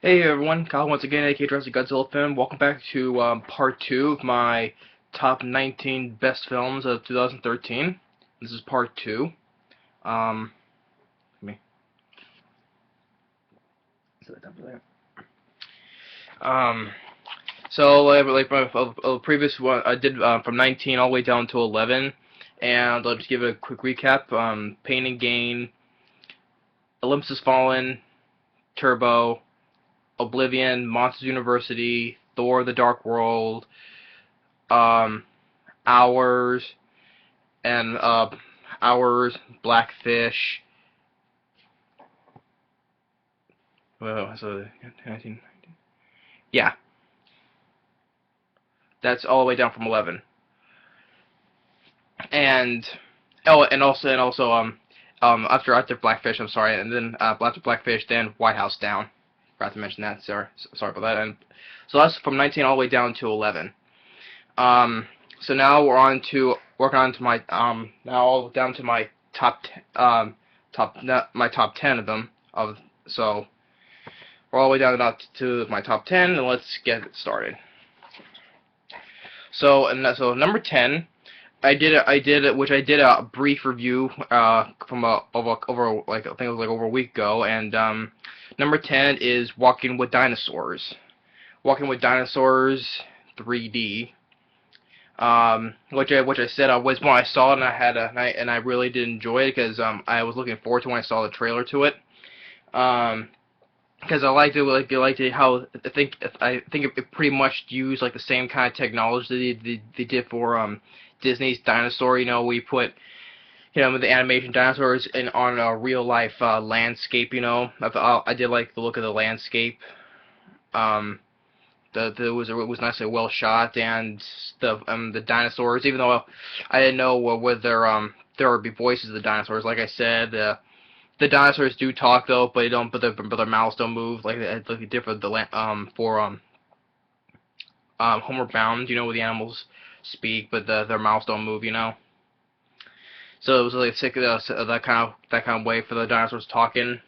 Hey everyone, Kyle once again, aka Jurassic Godzilla fan. Welcome back to part 2 of my top 19 best films of 2013. This is part 2. Let me set that down for that. Um, like my previous one, I did from 19 all the way down to 11, and I'll just give it a quick recap. Pain and Gain, Olympus Has Fallen, Turbo, Oblivion, Monsters University, Thor: The Dark World, um, Hours, and Hours, Blackfish. Well, so 19, yeah, that's all the way down from 11. And and also after Blackfish, I'm sorry, and then after Blackfish, then White House Down. Forgot to mention that. Sorry about that. And so that's from 19 all the way down to 11. Um, so now we're on to working on to my now down to my my top 10 of them of so we're all the way down to my top 10, and let's get it started. So number 10, I did a brief review from over like I think it was like over a week ago, and number 10 is Walking with Dinosaurs. Walking with Dinosaurs 3D. Which I said was when I saw it, and I really did enjoy it because I was looking forward to when I saw the trailer to it. Because I liked it, I liked it how I think it pretty much used like the same kind of technology they did for Disney's Dinosaur. You know, we put the animation dinosaurs in on a real life landscape. You know, I did like the look of the landscape. Um, it was nicely well shot, and the dinosaurs, even though I didn't know whether there would be voices of the dinosaurs. Like I said, the dinosaurs do talk though, but they don't. But their mouths don't move like it's like different. For Homeward Bound, you know, where the animals speak, but their mouths don't move. You know, so it was really sick of that kind of way for the dinosaurs talking.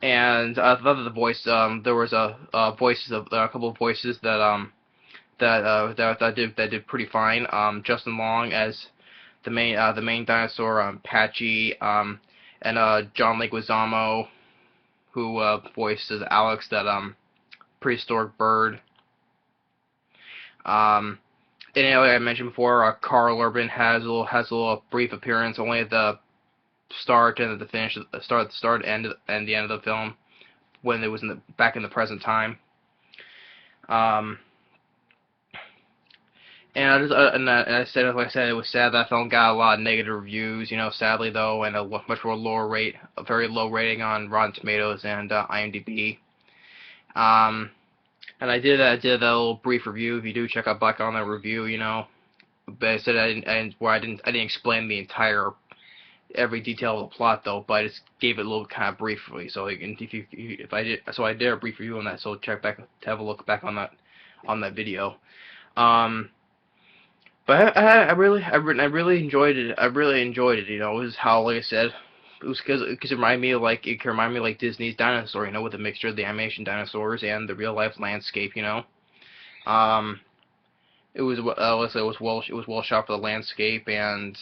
And the voice, there was a couple of voices that did pretty fine. Justin Long as the main dinosaur, Patchy, and John Leguizamo, who voices Alex, that prehistoric bird. Um, and like I mentioned before, Carl Urban has a little brief appearance, only at the start and at the finish, start and the end of the film, when it was back in the present time. Um, and I said, like I said, it was sad that film got a lot of negative reviews. You know, sadly though, and a much more a very low rating on Rotten Tomatoes and IMDb. Um, and I did that little brief review. If you do check out back on that review, you know, but I said I didn't explain the entire every detail of the plot though, but I just gave it a little kind of briefly. So if I did, so I did a brief review on that. So check back to have a look back on that video. Um, but I really enjoyed it. I really enjoyed it. You know, it was how, like I said, it was because it reminded me of it can remind me like Disney's Dinosaur. You know, with a mixture of the animation dinosaurs and the real life landscape. You know, um, it was let's say it was well shot for the landscape, and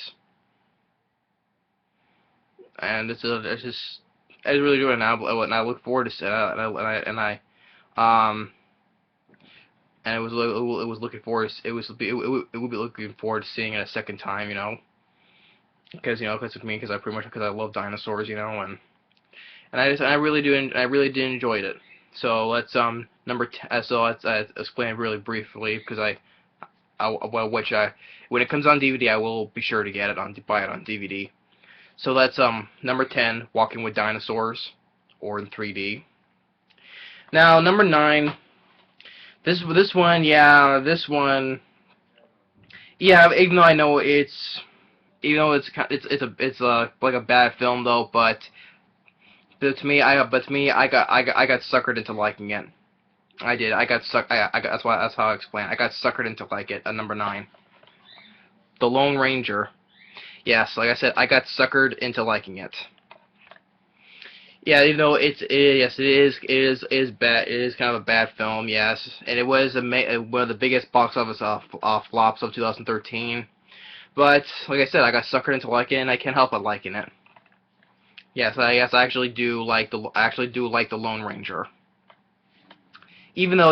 it's just I really do it now, and I look forward to it, um and it was looking forward it would be looking forward to seeing it a second time, you know, because of me, because I love dinosaurs, you know, and I really do, I really did enjoy it. So let's so let's explain it really briefly, because well, when it comes on DVD, I will be sure to buy it on DVD. So that's number 10, Walking with Dinosaurs, or in 3D. Now number 9, this one, yeah. Even though I know it's like a bad film though, but to me, I got suckered into liking it. I did. I got suck. I got, that's how I explain it. I got suckered into like it. At number 9, The Lone Ranger. Yes, like I said, I got suckered into liking it. Yeah, even though yes, it is bad. It is kind of a bad film, yes, and it was one of the biggest box office flops of 2013. But like I said, I got suckered into liking it, and I can't help but liking it. Yes, I actually do like the Lone Ranger. Even though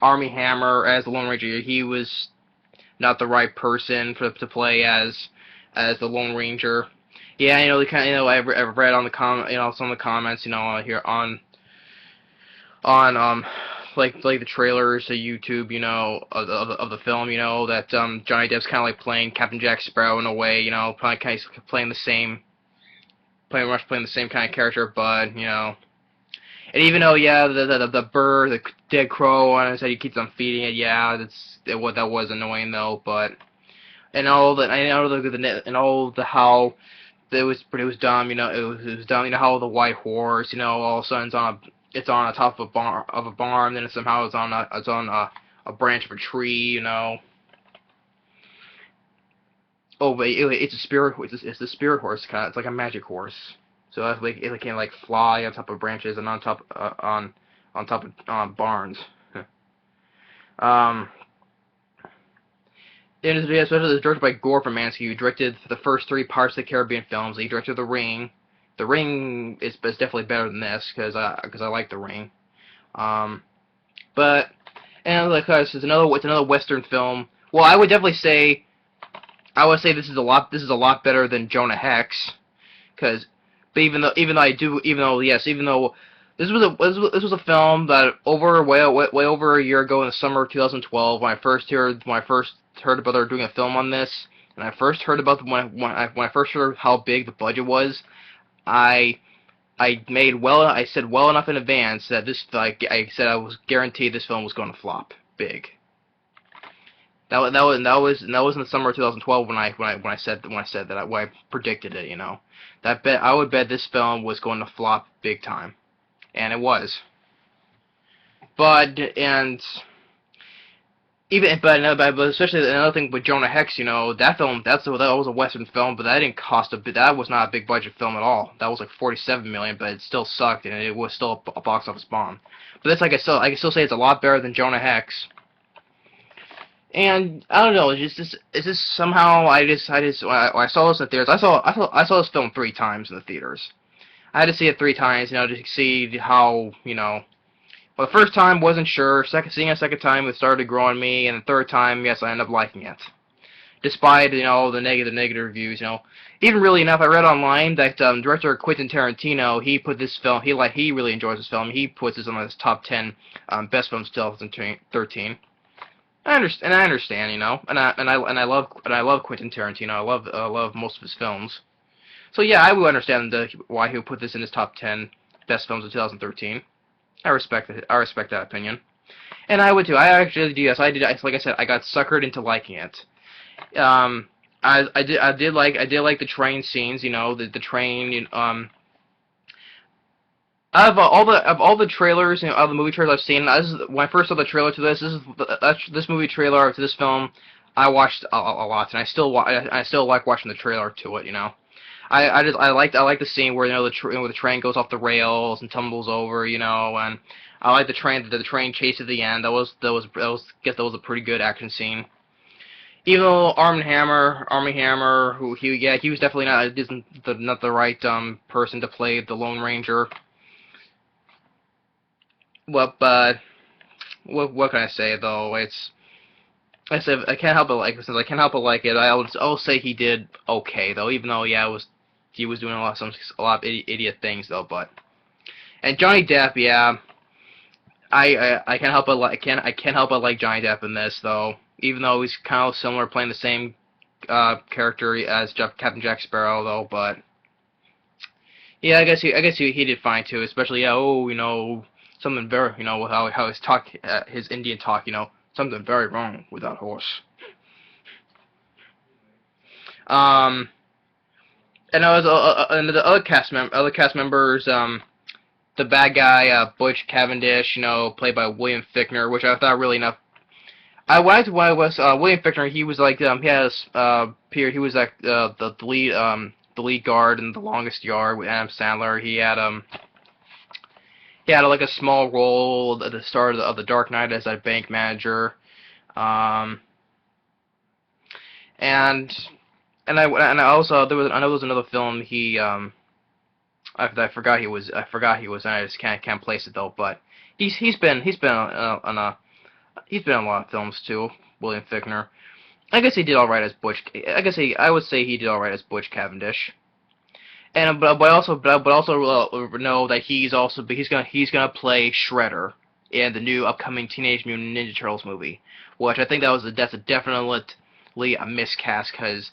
Army Hammer as the Lone Ranger, he was not the right person to play as the Lone Ranger. Yeah, the kind I've read on the some of the comments, here on like the trailers to YouTube, of the film, that Johnny Depp's kind of like playing Captain Jack Sparrow in a way, probably kind of playing the same kind of character, but and even though yeah, the bird, the dead crow on his head, he keeps on feeding it, yeah, that was annoying though, but and all the I know and all the how it was dumb, it was dumb, how the white horse, all of a sudden it's on the top of a barn, then somehow it's on a branch of a tree. Oh, but it's a spirit. It's the spirit horse kind of. It's like a magic horse. So that's like it can like fly on top of branches and on top of barns. um, and especially it's directed by Gore Vermansky, who directed the first three Pirates of the Caribbean films. He directed The Ring. The Ring is definitely better than this because I like The Ring. But and like it's another Western film. Well, I would say this is a lot better than Jonah Hex, because but even though this was a film that way over a year ago in the summer of 2012 when I first heard about they were doing a film on this, and I first heard about when I first heard how big the budget was, I I said well enough in advance that I said I was guaranteed this film was going to flop big. That was in the summer of 2012 when I said that when I predicted it. I would bet this film was going to flop big time, and it was. But especially another thing with Jonah Hex, that film that was a Western film, but that didn't cost that was not a big budget film at all. That was like 47 million, but it still sucked, and it was still a box office bomb. But that's like I can still say it's a lot better than Jonah Hex. And I don't know, it's just somehow when I saw this in the theaters, I saw this film 3 times in the theaters. I had to see it 3 times, to see how, well, the first time wasn't sure, seeing it a second time it started to grow on me, and the third time, yes, I ended up liking it. Despite, the negative reviews, Even really enough, I read online that director Quentin Tarantino, he put this film, he really enjoys this film, he puts this on his top 10 best films of 2013. I understand, and I love Quentin Tarantino. I love most of his films. So yeah, I would understand why he would put this in his top 10 best films of 2013. I respect it. I respect that opinion, and I would too. I actually do. Yes, I did. Like I said, I got suckered into liking it. I did like the train scenes. The train. Of all the trailers, all the movie trailers I've seen, when I first saw the trailer to this movie trailer to this film, I watched a lot, and I still like watching the trailer to it. I like the scene where where the train goes off the rails and tumbles over, and I like the train chase at the end. That was a pretty good action scene. Even though Armie Hammer, he was definitely not the right person to play the Lone Ranger. Well, but what can I say though? Like I said, I can't help but like since I can't help but like it. I'll say he did okay though, even though yeah, he was doing a lot of idiot things though. But and Johnny Depp, yeah, I can't help but I can't help but like Johnny Depp in this though, even though he's kind of similar, playing the same character as Captain Jack Sparrow though. But yeah, I guess he did fine too, especially something very, with how his talk, his Indian talk, something very wrong with that horse. And and the other cast members, the bad guy, Butch Cavendish, played by William Fichtner, which I thought really enough. When I was William Fichtner, he was like he was like the lead The Lead Guard and The Longest Yard with Adam Sandler. He had like a small role at the start of the Dark Knight as a bank manager. Um, and I also I know there was another film I forgot he was in. I just can't place it though. But he's been in a lot of films too. William Fichtner. I guess he did all right as Butch. I would say he did all right as Butch Cavendish. And but also know that he's gonna play Shredder in the new upcoming Teenage Mutant Ninja Turtles movie, which I think that's a definitely a miscast, because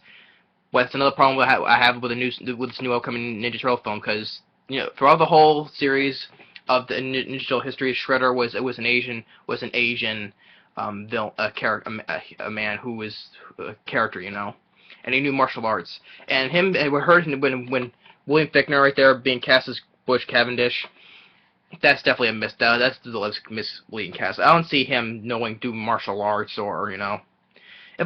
that's another problem I have with this new upcoming Ninja Turtle film, because throughout the whole series of the Ninja Turtle history, Shredder was an Asian a man who was a character, and he knew martial arts. And we heard when William Fichtner right there being cast as Butch Cavendish, that's definitely a that's the misleading cast. I don't see him do martial arts, or If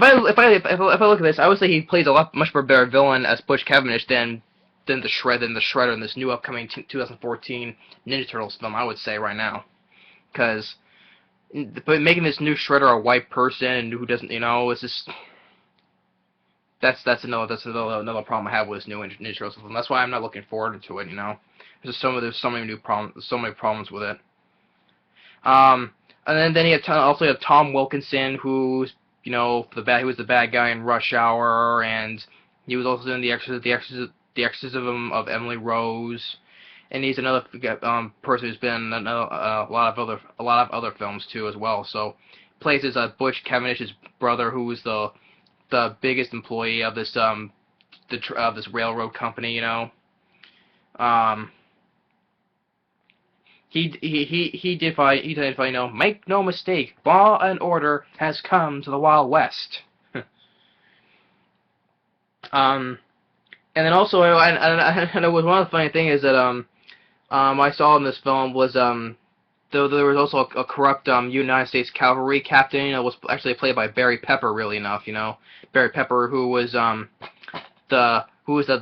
I look at this, I would say he plays much more better villain as Butch Cavendish than the Shredder in this new upcoming 2014 Ninja Turtles film. I would say right now, because making this new Shredder a white person who doesn't, it's just that's another problem I have with this new Ninja Turtles film. That's why I'm not looking forward to it. There's so many problems with it. And then you also have Tom Wilkinson, who's he was the bad guy in Rush Hour, and he was also in the Exorcism of Emily Rose, and he's another person who's been in a lot of other films too as well. So plays as Butch Cavendish's brother, who was the biggest employee of this this railroad company. He did make no mistake, law and order has come to the Wild West. And then also, and it was one of the funny things is that I saw in this film was there was also a corrupt United States cavalry captain. Was actually played by Barry Pepper. Really enough, Barry Pepper, who was the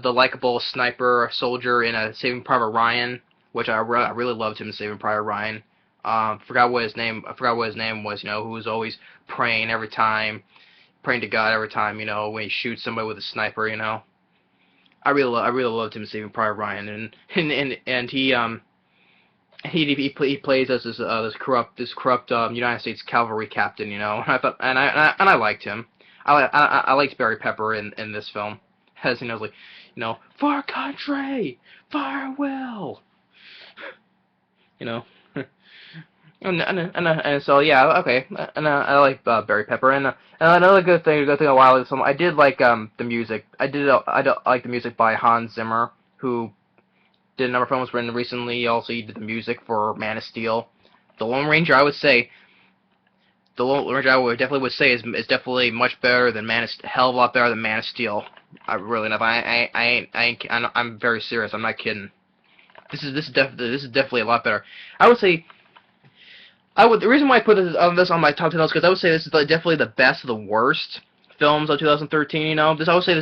likable sniper soldier in Saving Private Ryan, which I really loved him in Saving Private Ryan. Forgot what his name was. Who was always praying to God every time. When he shoots somebody with a sniper. I really loved him in Saving Private Ryan, and he plays as this corrupt United States cavalry captain. And I thought, and I liked him. I liked Barry Pepper in this film. As for country, farewell. And so yeah, okay, and I like Barry Pepper, and another good thing a while is I did like the music. I like the music by Hans Zimmer, who did a number of films written recently. Also, he did the music for Man of Steel. The Lone Ranger, I would definitely say is definitely much better than hell of a lot better than Man of Steel. I'm very serious. I'm not kidding. This is definitely a lot better. I would say. The reason why I put this on my top 10 is because I would say this is definitely the best of the worst films of 2013. I would say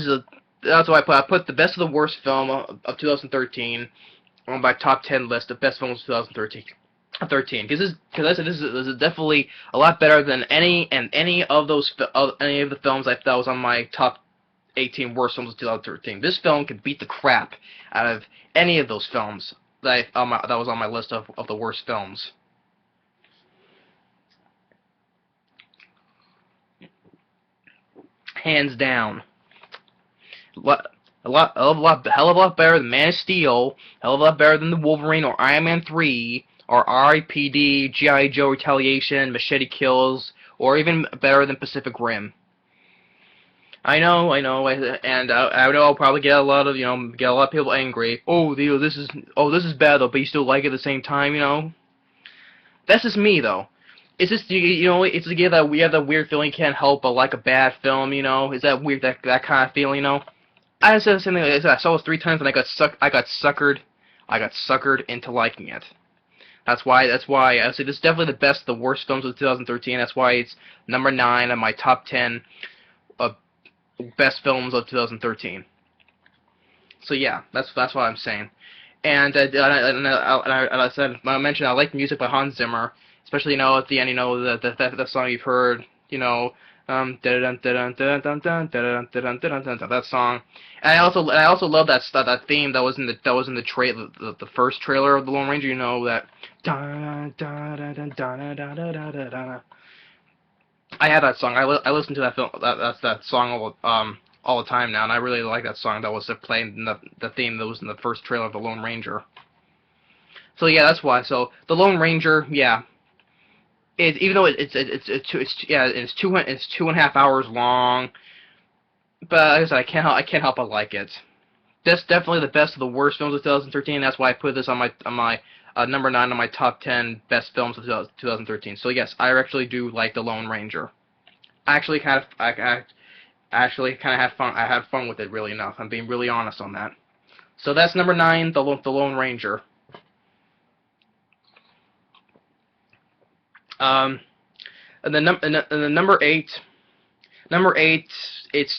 that's why I put the best of the worst film of 2013 on my top 10 list of best films of 2013. Because I said this is definitely a lot better than any of the films I thought was on my top 18 worst films of 2013. This film could beat the crap out of any of those films that was on my list of the worst films. Hands down. Hell of a lot better than Man of Steel, hell of a lot better than the Wolverine or Iron Man 3, or R.I.P.D., G.I. Joe Retaliation, Machete Kills, or even better than Pacific Rim. I know, and I know I'll probably get a lot of people angry. This is bad though, but you still like it at the same time, That's just me though. It's just it's that we have that weird feeling you can't help but like a bad film, Is that weird that kind of feeling, I said the same thing. I saw it 3 times and I got suckered into liking it. That's why I say this is definitely the best, the worst films of 2013. That's why it's number 9 on my top 10 of best films of 2013. So yeah, that's what I'm saying. And I said, I mentioned I like music by Hans Zimmer, especially at the end, the song you've heard, that song. And I also love that theme that was in the first trailer of the Lone Ranger. That. I have that song. I listen to that song all the time now, and I really like that song that was playing in the theme that was in the first trailer of the Lone Ranger. So yeah, that's why. So the Lone Ranger, yeah, even though it's 2.5 hours long, but like I said, I can't help but like it. That's definitely the best of the worst films of 2013. That's why I put this on my number 9 on my top 10 best films of 2013. So yes, I actually do like the Lone Ranger. I actually kind of had fun. I had fun with it really enough. I'm being really honest on that. So that's number 9, the Lone Ranger. Um, and the number 8, it's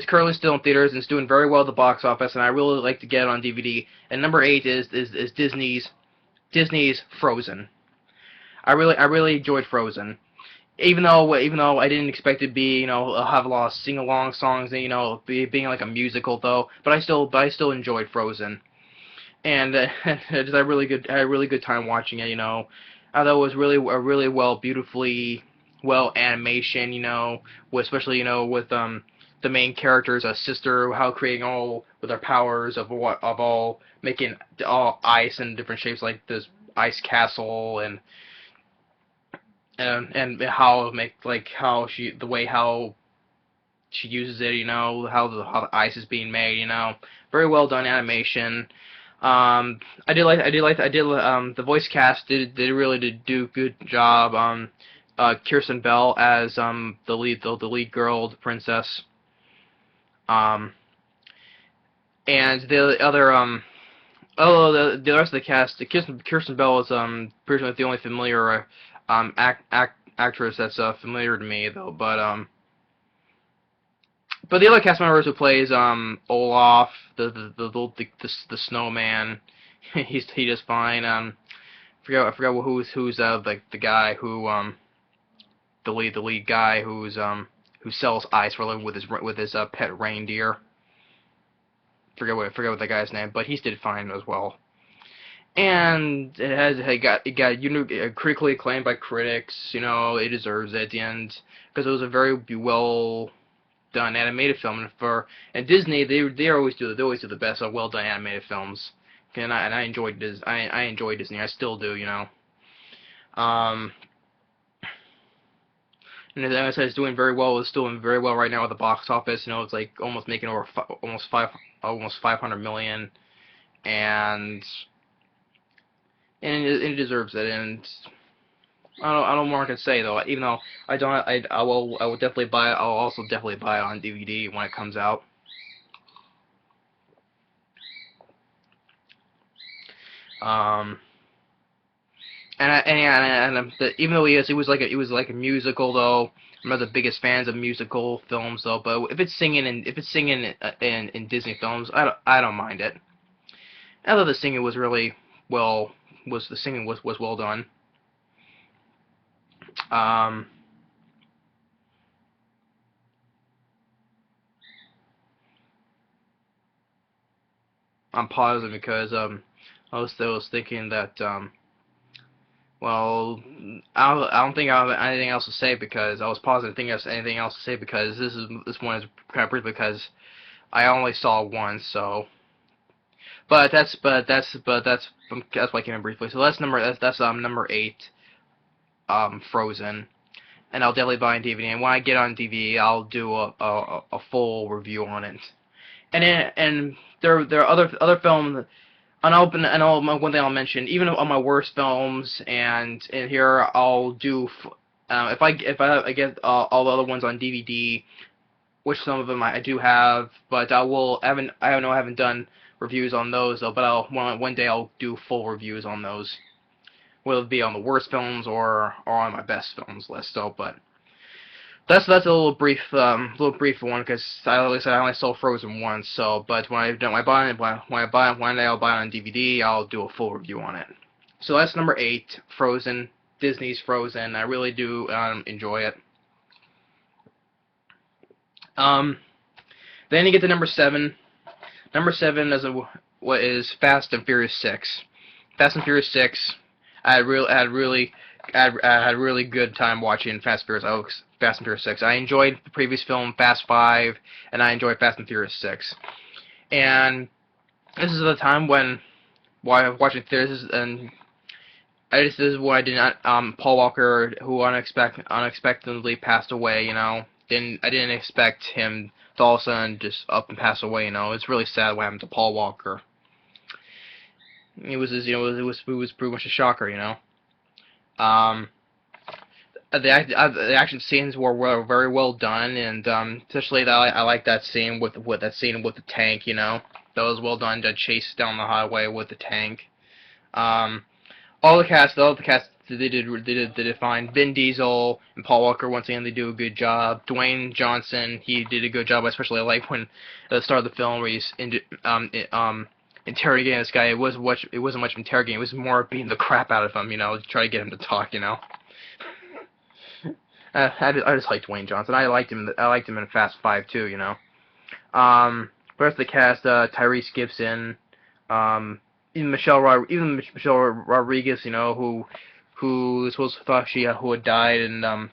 currently still in theaters and it's doing very well at the box office, and I really like to get it on DVD. And number 8 is Disney's Frozen. I really enjoyed Frozen. Even though I didn't expect it to be, have a lot of sing-along songs and, being like a musical though, but I still enjoyed Frozen. And I had a really good time watching it, I thought it was really a really beautifully well animation, especially, with the main character's sister, how creating all with her powers of all making all ice in different shapes like this ice castle and how make like how she the way how she uses it, how the ice is being made, very well done animation. The voice cast did do a good job. Kirsten Bell as the lead girl, the princess. Um, and the other the rest of the cast, Kirsten Bell is pretty much the only familiar actress that's familiar to me though, but the other cast members who plays Olaf, the snowman, he does fine. I forgot who's like the guy who the lead guy who sells ice for a living with his pet reindeer. Forget what the guy's name, but he did fine as well. And it got critically acclaimed by critics. It deserves it at the end because it was a very well done animated film, and Disney they always do the best of well done animated films. And I enjoyed I enjoy Disney. I still do, Um, and as I said, it's doing very well. It's doing very well right now at the box office. It's like almost making over almost 500 million, and it deserves it. And I don't know more I can say though. Even though I will definitely buy it. I'll also definitely buy it on DVD when it comes out. Um, even though it was like a musical though. I'm not the biggest fans of musical films though. But if it's singing in Disney films, I don't mind it. I thought the singing was really well was well done. Um, I'm pausing because I was thinking that well, I don't think I have anything else to say because I was pausing to think of anything else to say because this one is kind of brief because I only saw one, so. That's why I came in briefly. So that's number 8, Frozen, and I'll definitely buy on DVD. And when I get on DVD, I'll do a full review on it. And there are other films. One thing I'll mention, even on my worst films, and here I'll do if I get all the other ones on DVD, which some of them I do have, but I haven't done reviews on those though, but one day I'll do full reviews on those, whether it be on the worst films or on my best films list. So, but That's a little brief one because like I said, I only saw Frozen once. So, but when I buy it, when I buy it, one day I'll buy it on DVD. I'll do a full review on it. So that's number 8, Frozen, Disney's Frozen. I really do enjoy it. Um, then you get to number 7. Number 7 is what is Fast and Furious 6. Fast and Furious 6. I had really good time watching Fast and Furious 6. I enjoyed the previous film Fast 5, and I enjoyed Fast and Furious 6. And this is the time when while watching theaters, and this is why I did not Paul Walker, who unexpectedly passed away. I didn't expect him to all of a sudden just up and pass away. It's really sad what happened to Paul Walker. It was it was pretty much a shocker. Um, the action scenes were very well done, and especially that I like that scene with the tank. That was well done. To chase down the highway with the tank. Um, all the cast, they did fine. Vin Diesel and Paul Walker, once again, they do a good job. Dwayne Johnson, he did a good job. I especially like when at the start of the film where he's interrogating this guy. It wasn't much interrogating. It was more beating the crap out of him. To try to get him to talk. I just liked Dwayne Johnson. I liked him. I liked him in Fast 5 too. The rest of the cast, Tyrese Gibson, even Michelle Rodriguez, who supposed to thought who had died in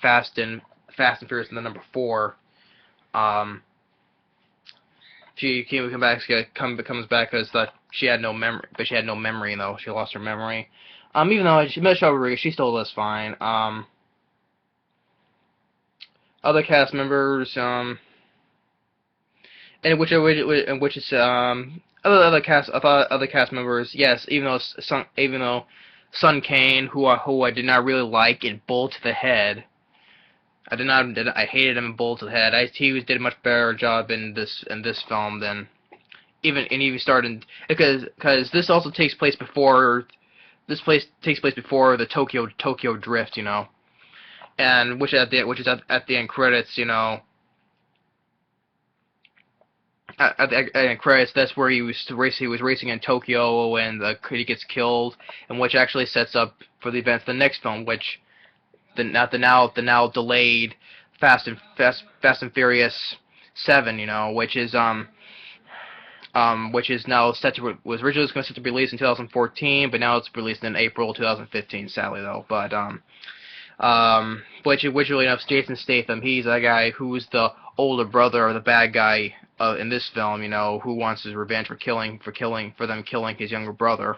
Fast and Furious in the number 4. She comes back because she had no memory, but she had no memory though. She lost her memory. Even though Michelle Rodriguez, she still does fine. Other cast members, and which is other cast members, yes, even though Sun Kane, who I did not really like in Bullet to the Head, I hated him in Bullet to the Head. He did a much better job in this film than even started, because this also takes place before the Tokyo Drift, and which is at the end credits, at the end credits, that's where he was racing in Tokyo, and he gets killed, and which actually sets up for the events of the next film, which the now delayed Fast and Furious 7, which is now was originally going to set to be released in 2014, but now it's released in April 2015. Sadly though, but which really enough, Jason Statham, he's a guy who's the older brother of the bad guy in this film, who wants his revenge for them killing his younger brother.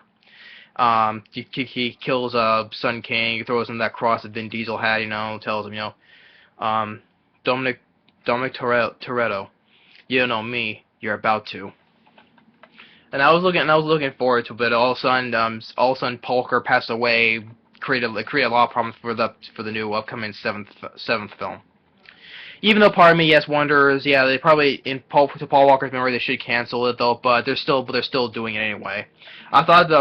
He kills Sun King, he throws him that cross that Vin Diesel had, tells him, Dominic Toretto, you don't know me, you're about to. And I was looking forward to it, but all of a sudden, Paul Walker passed away, created a lot of problems for the new upcoming seventh film. Even though part of me, yes, wonders, yeah, they probably to Paul Walker's memory they should cancel it though, but they're still doing it anyway. I read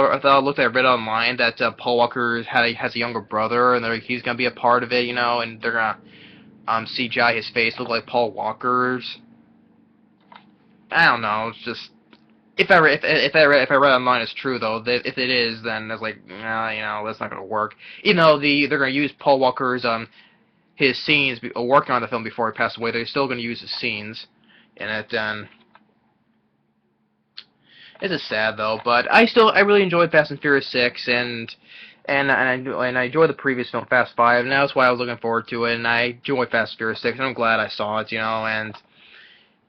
online that Paul Walker has a younger brother, and he's gonna be a part of it, and they're gonna CGI his face look like Paul Walker's. I don't know. It's just if I read online it's true though. If it is, then it's like that's not gonna work. Even though they're gonna use Paul Walker's his scenes working on the film before he passed away, they're still gonna use his scenes in it. And it's just sad though. But I really enjoyed Fast and Furious 6 and I enjoyed the previous film Fast 5, and that's why I was looking forward to it. And I enjoyed Fast and Furious 6, and I'm glad I saw it.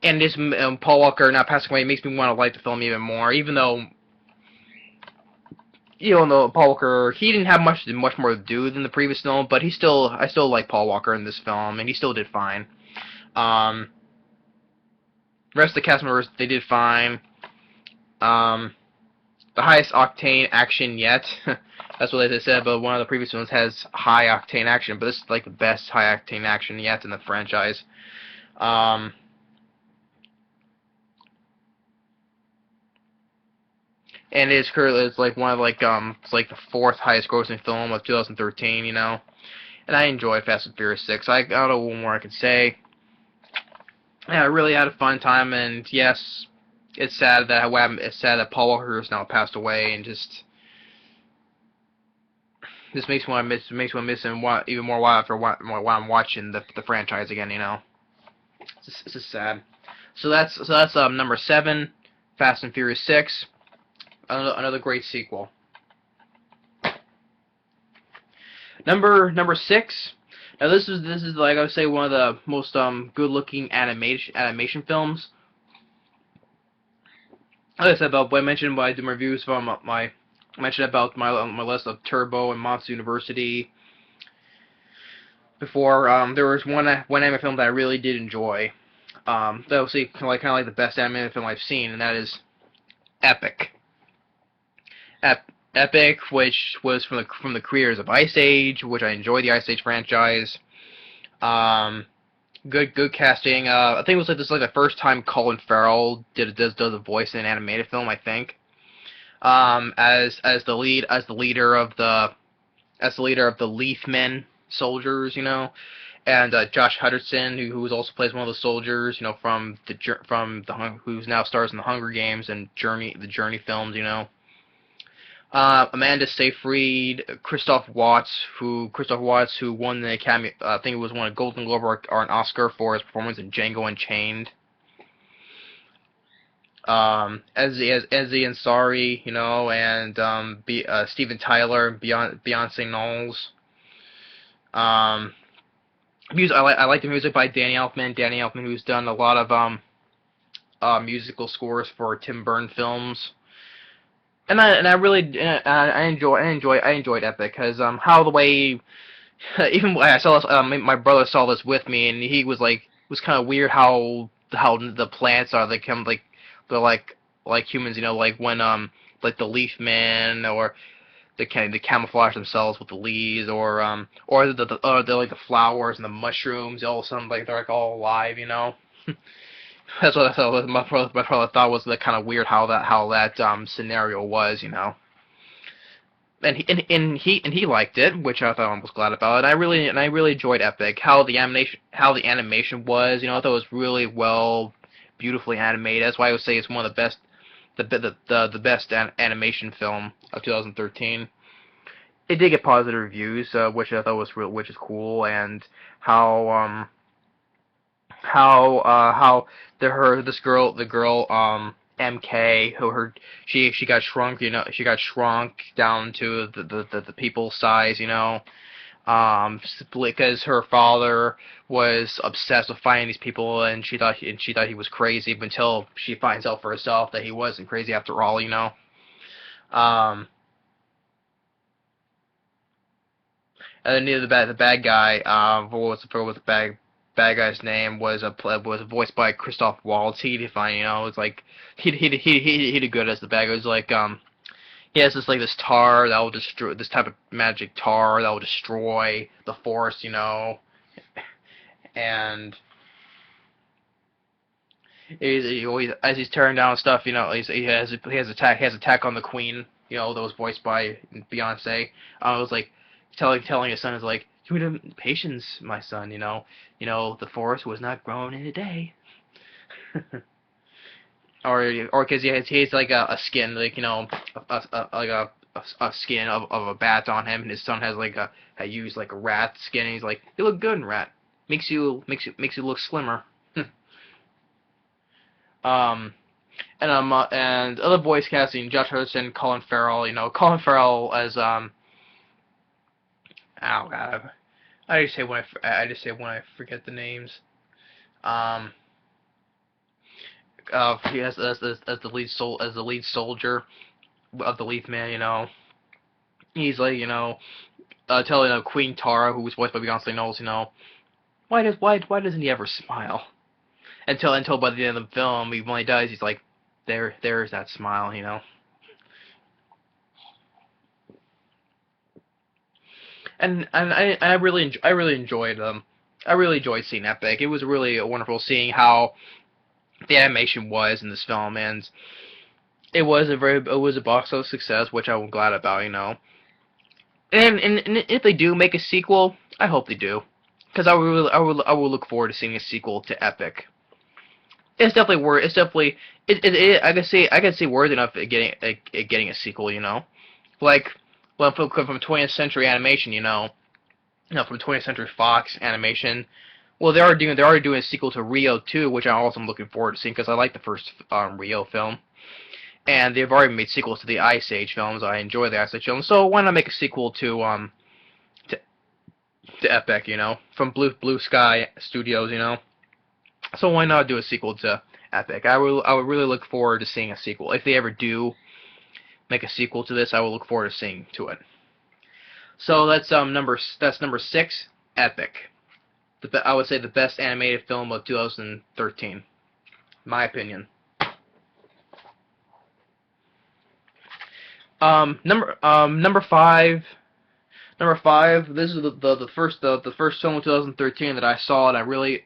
And this Paul Walker not passing away makes me want to like the film even more, even though Paul Walker, he didn't have much more to do than the previous film, but I still like Paul Walker in this film, and he still did fine. The rest of the cast members, they did fine. The highest octane action yet. That's what they said, but one of the previous ones has high octane action, but this is like the best high octane action yet in the franchise. And it's like one of it's like the 4th highest grossing film of 2013, and and I enjoyed Fast and Furious 6. I don't know what more I can say. Yeah, I really had a fun time, and yes, it's sad that Paul Walker has now passed away, and just makes me want to miss him even more while while I'm watching the franchise again. It's just sad. So that's number 7, Fast and Furious 6, another great sequel. Number 6. Now this is like I would say one of the most good looking animation films. Like I said about what I mentioned when I did my reviews from my I mentioned about my list of Turbo and Monster University. Before there was one anime film that I really did enjoy. That was kind of like the best animated film I've seen, and that is Epic. Epic, which was from the creators of Ice Age, which I enjoy the Ice Age franchise. Good casting. I think this is like the first time Colin Farrell does a voice in an animated film. I think. As the leader of the Leafmen soldiers, and Josh Hutcherson, who also plays one of the soldiers, who's now stars in the Hunger Games and the Journey films, Amanda Seyfried, Christoph Waltz, who won the Academy, I think it was won a Golden Globe or an Oscar for his performance in Django Unchained. Ezzy Ansari, and Steven Tyler, Beyonce Knowles. I like the music by Danny Elfman. Danny Elfman, who's done a lot of musical scores for Tim Burton films. And I really I enjoyed Epic because how the way even when I saw this, my brother saw this with me, and he was kind of weird how the plants are, they're like humans, like when like the leaf man, or they camouflage themselves with the leaves, or they're like the flowers and the mushrooms, all of a sudden they're like all alive. That's what I thought. My brother thought was the kind of weird how that scenario was. And he liked it, which I thought I was glad about. And I really enjoyed Epic. How the animation was, I thought it was really well, beautifully animated. That's why I would say it's one of the best, the best animation film of 2013. It did get positive reviews, which I thought which is cool, and how the girl MK, she got shrunk, she got shrunk down to the people size, because her father was obsessed with finding these people, and she thought he was crazy, until she finds out for herself that he wasn't crazy after all. And then the bad guy, what was the bad guy's name, was voiced by Christoph Waltz. He defined, it's like he did good as the bad guy. It was like he has this tar that will destroy, this type of magic tar that will destroy the forest, and he always, as he's tearing down stuff, he has attack on the Queen, that was voiced by Beyonce. I was like telling his son, is like, you need patience, my son. The forest was not grown in a day. or because he has like a skin, like a skin of a bat on him, and his son has used like a rat skin, and he's like, you look good in rat, makes you look slimmer. And other voice casting, Josh Hutcherson, Colin Farrell. Colin Farrell as oh god, I just say when I forget the names. He has as the lead soldier of the Leaf Man. He's like, telling Queen Tara, who was voiced by Beyonce Knowles, why doesn't he ever smile? Until by the end of the film, when he does, he's like, there's that smile. And I really enjoyed seeing Epic. It was really wonderful seeing how the animation was in this film, and it was a box office success, which I'm glad about. And if they do make a sequel, I hope they do, because I will look forward to seeing a sequel to Epic. It's definitely worth. It's definitely I can see worthy enough of getting a sequel. Like well from 20th Century Animation. From 20th Century Fox Animation. Well, they're already doing a sequel to Rio 2, which I also am looking forward to seeing because I like the first Rio film. And they've already made sequels to the Ice Age films. I enjoy the Ice Age films, so why not make a sequel to, to Epic, from Blue Sky Studios, So why not do a sequel to Epic? I would really look forward to seeing a sequel. If they ever do make a sequel to this, I will look forward to seeing to it. So that's number 6, Epic. I would say the best animated film of 2013, my opinion. Number 5. Number 5. This is the first film of 2013 that I saw and I really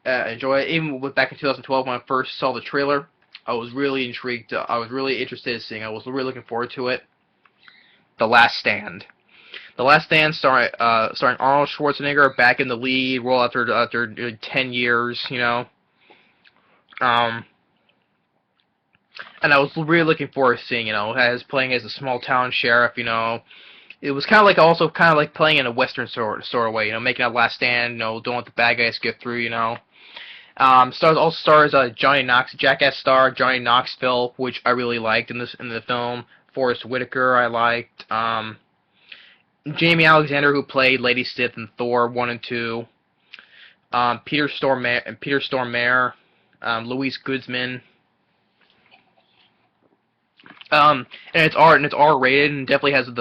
enjoyed. Even back in 2012 when I first saw the trailer, I was really intrigued. I was really interested in seeing. I was really looking forward to it. The Last Stand. The Last Stand, starring Arnold Schwarzenegger back in the lead role after 10 years. Um, and I was really looking forward to seeing. As playing as a small town sheriff. It was kind of like playing in a western sort of way. Making a last stand. Don't let the bad guys get through. Stars Johnny Knox, Jackass star Johnny Knoxville, which I really liked in the film. Forrest Whitaker, I liked. Jamie Alexander, who played Lady Sith in Thor 1 and 2. Peter Stormare, Louise Goodsman. And it's R rated and definitely has a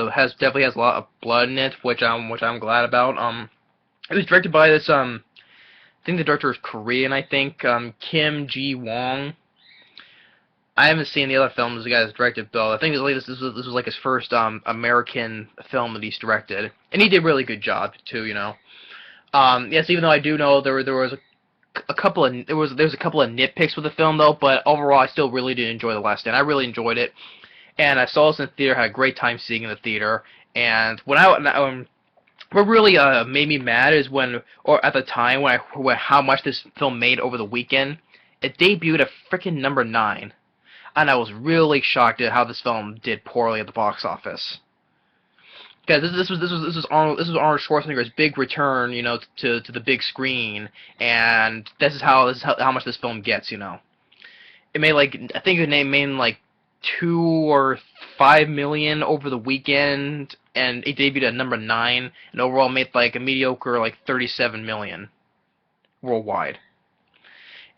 lot of blood in it, which I'm glad about. It was directed by this I think the director is Korean, I think, Kim Ji Wong. I haven't seen the other films the guy's directed though. I think this was like his first American film that he's directed, and he did a really good job too. Yes, even though I do know there was a couple of there's a couple of nitpicks with the film though, but overall I still really did enjoy The Last Stand. I really enjoyed it, and I saw this in the theater. Had a great time seeing it in the theater, and what really made me mad is or at the time when how much this film made over the weekend. It debuted at freaking number 9. And I was really shocked at how this film did poorly at the box office. Because this was Arnold Schwarzenegger's big return, to the big screen, and this is how much this film gets. It made I think it made like 2 or 5 million over the weekend, and it debuted at number 9, and overall made like a mediocre 37 million worldwide.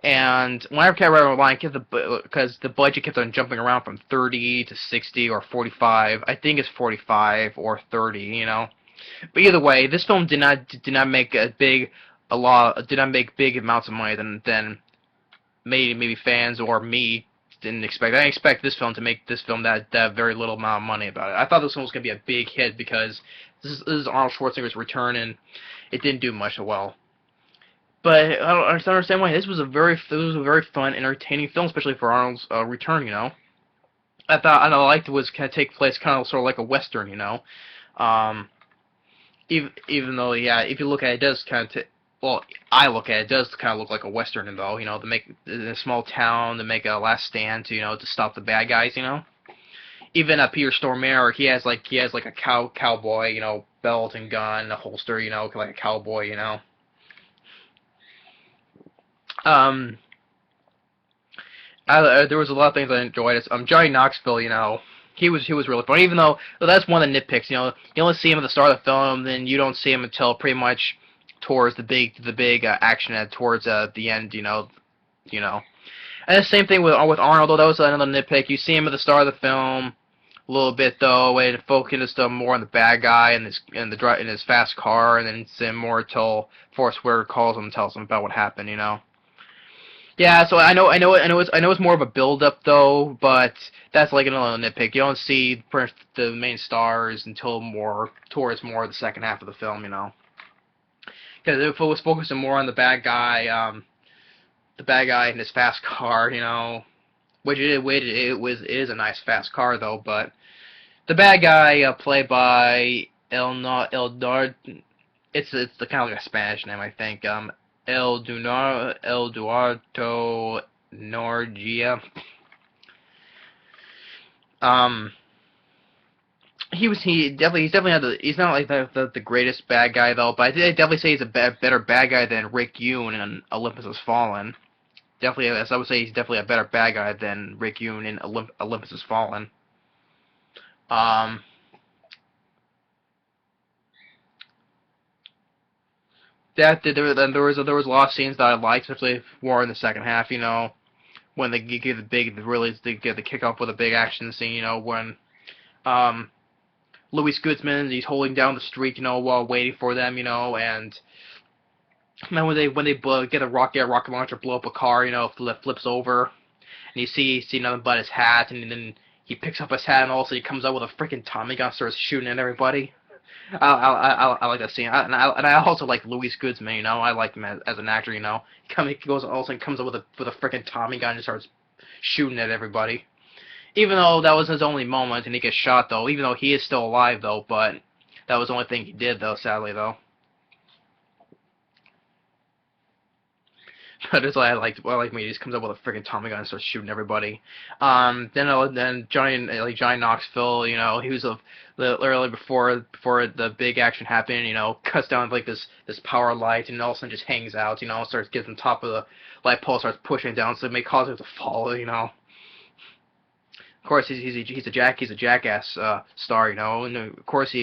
And whenever I kept right online, because the budget kept on jumping around from 30 to 60 or 45. I think it's 45 or 30, But either way, this film did not make did not make big amounts of money than maybe fans or me didn't expect. I didn't expect this film to make that very little amount of money about it. I thought this one was gonna be a big hit because this is Arnold Schwarzenegger's return, and it didn't do much well. But I don't understand why. This was a very fun, entertaining film, especially for Arnold's return. I liked it was kind of take place kind of sort of like a western. Even though if you look at it, it does kind of I look at it, it does kind of look like a western though. To make in a small town to make a last stand to stop the bad guys. Even Peter Stormare, he has like a cowboy belt and gun, a holster like a cowboy. There was a lot of things I enjoyed. Johnny Knoxville, he was really fun. Even though that's one of the nitpicks, you only see him at the start of the film, then you don't see him until pretty much towards the big action towards the end, And the same thing with Arnold. Though that was another nitpick. You see him at the start of the film a little bit though, and focus more on the bad guy and his fast car, and then see him more till Forrest Whitaker calls him and tells him about what happened, Yeah, so I know it's more of a build-up though, but that's like another nitpick. You don't see the main stars until towards more the second half of the film, Because if it was focusing more on the bad guy and his fast car, which it is a nice fast car though, but the bad guy played by El Nard. It's the kind of like a Spanish name, I think. El Duarto Norgia. Um, he's definitely not he's not like the greatest bad guy though, but I definitely say he's a better bad guy than Rick Yoon in Olympus Has Fallen. Definitely, as I would say, he's definitely a better bad guy than Rick Yoon in Olympus Has Fallen. Um, there was a lot of scenes that I liked, especially more in the second half. You know, when they give they give the kick off with a big action scene. You know, when um Louis Goodsman he's holding down the street. You know, while waiting for them. You know, and then when they get a rocket launcher blow up a car. You know, flips over, and you see nothing but his hat, and then he picks up his hat, and all of a sudden he comes out with a freaking Tommy gun, starts shooting at everybody. I like that scene, and I also like Louis Goodsman. You know, I like him as an actor. You know, he goes all of a sudden comes up with a freaking Tommy gun and starts shooting at everybody. Even though that was his only moment, and he gets shot though. Even though he is still alive though, but that was the only thing he did though. Sadly though. But it's like I like when he just comes up with a freaking Tommy gun and starts shooting everybody. Then Johnny Knoxville, you know, he was literally before the big action happened, you know, cuts down like this power light and all of a sudden just hangs out, you know, starts getting on top of the light pole, starts pushing it down, so it may cause it to fall, you know. Of course, he's a Jackass star, you know, and of course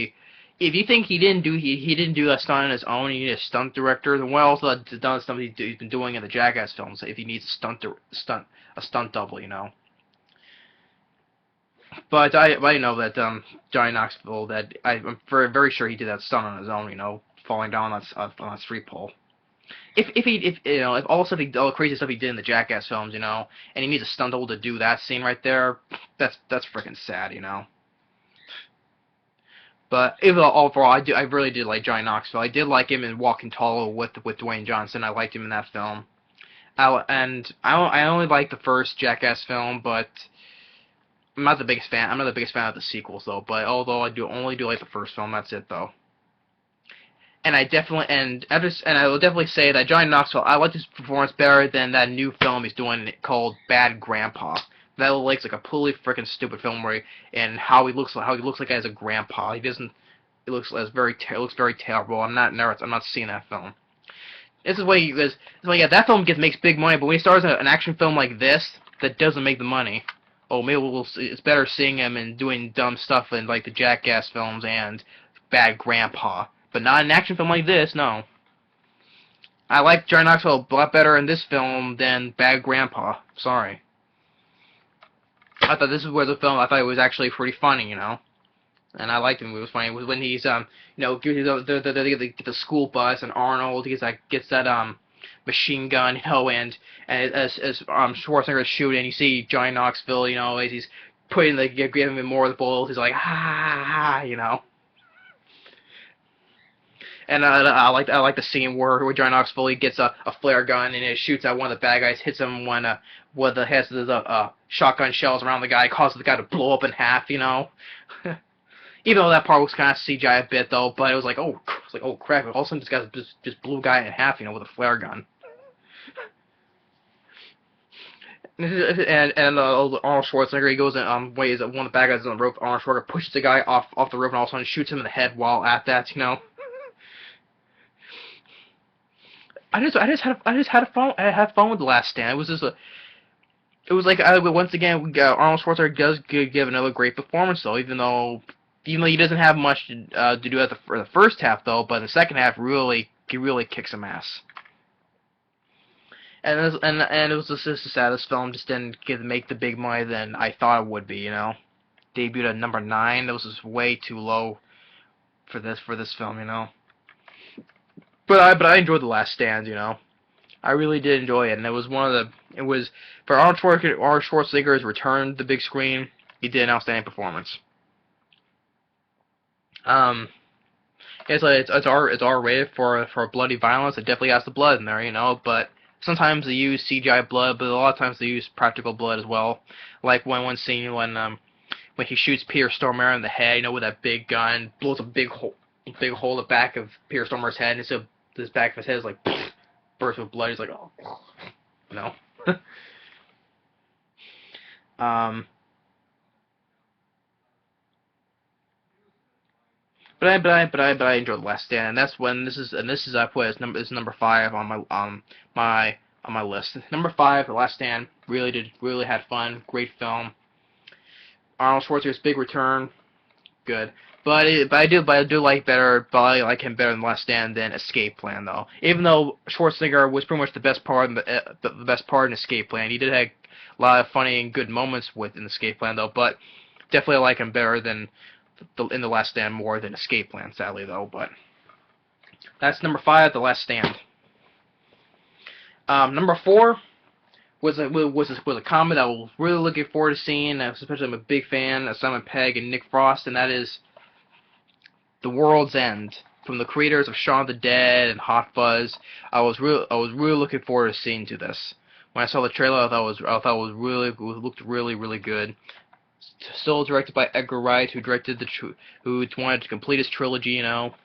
if you think he didn't do that stunt on his own, he needs a stunt director, then what else has done stuff he's been doing in the Jackass films? If he needs a stunt double, you know. But I know that Johnny Knoxville, that I'm very sure he did that stunt on his own, you know, falling down on a street pole. If you know if all the crazy stuff he did in the Jackass films, you know, and he needs a stunt double to do that scene right there, that's freaking sad, you know. But overall, I really did like Johnny Knoxville. I did like him in Walking Tall with Dwayne Johnson. I liked him in that film. I only like the first Jackass film, but I'm not the biggest fan. I'm not the biggest fan of the sequels though. But although I do only do like the first film, that's it though. And I will definitely say that Johnny Knoxville, I like his performance better than that new film he's doing called Bad Grandpa. That looks like a completely freaking stupid film where and how he looks like as a grandpa. He doesn't. It looks very terrible. I'm not seeing that film. This is why yeah, that film makes big money, but when he stars in an action film like this that doesn't make the money, oh maybe it's better seeing him and doing dumb stuff in like the Jackass films and Bad Grandpa, but not an action film like this. No, I like Johnny Knoxville a lot better in this film than Bad Grandpa. Sorry. I thought this was a film. I thought it was actually pretty funny, you know, and I liked him. It was funny. It was when he's you know, they get the school bus and Arnold gets that machine gun, you know, and as Schwarzenegger is shooting, you see Johnny Knoxville, you know, as he's giving him more of the bullets, he's like ha, you know. And I like the scene where Johnny Knoxville he gets a flare gun and it shoots at one of the bad guys, hits him when the has the shotgun shells around the guy, causes the guy to blow up in half, you know. Even though that part was kind of CGI a bit though, but it was like oh crap! All of a sudden this guy just blew a guy in half, you know, with a flare gun. And Arnold Schwarzenegger he goes in ways that one of the bad guys is on the rope. Arnold Schwarzenegger pushes the guy off the rope and all of a sudden shoots him in the head while at that, you know. I just had fun with The Last Stand. It was just it was like once again Arnold Schwarzenegger does give another great performance though, even though he doesn't have much to do at the first half though, but in the second half he really kicks some ass. And it was just the saddest film just didn't make the big money than I thought it would be, you know. Debuted at number 9. That was just way too low for this film, you know. But I enjoyed The Last Stand, you know. I really did enjoy it, and it was for Arnold Schwarzenegger's return to the big screen. He did an outstanding performance. It's R-rated for bloody violence. It definitely has the blood in there, you know. But sometimes they use CGI blood, but a lot of times they use practical blood as well. Like one scene when he shoots Peter Stormare in the head, you know, with that big gun, blows a big hole, big hole in the back of Peter Stormer's head, and so this back of his head is like burst with blood. He's like, oh, no. um, but I enjoyed The Last Stand, and that's when this is I put as number 5 on my list. Number 5, The Last Stand, really had fun, great film. Arnold Schwarzenegger's big return, good. But I do I like him better in The Last Stand than Escape Plan though. Even though Schwarzenegger was pretty much the best part in the best part in Escape Plan, he did have a lot of funny and good moments in Escape Plan though. But definitely I like him better than in The Last Stand more than Escape Plan, sadly though. But that's number 5, The Last Stand. Number 4 was a comedy that I was really looking forward to seeing. Especially I'm a big fan of Simon Pegg and Nick Frost, and that is The World's End, from the creators of Shaun of the Dead and Hot Fuzz. I was really looking forward to seeing this. When I saw the trailer, I thought it looked really good. Still directed by Edgar Wright, who wanted to complete his trilogy, you know.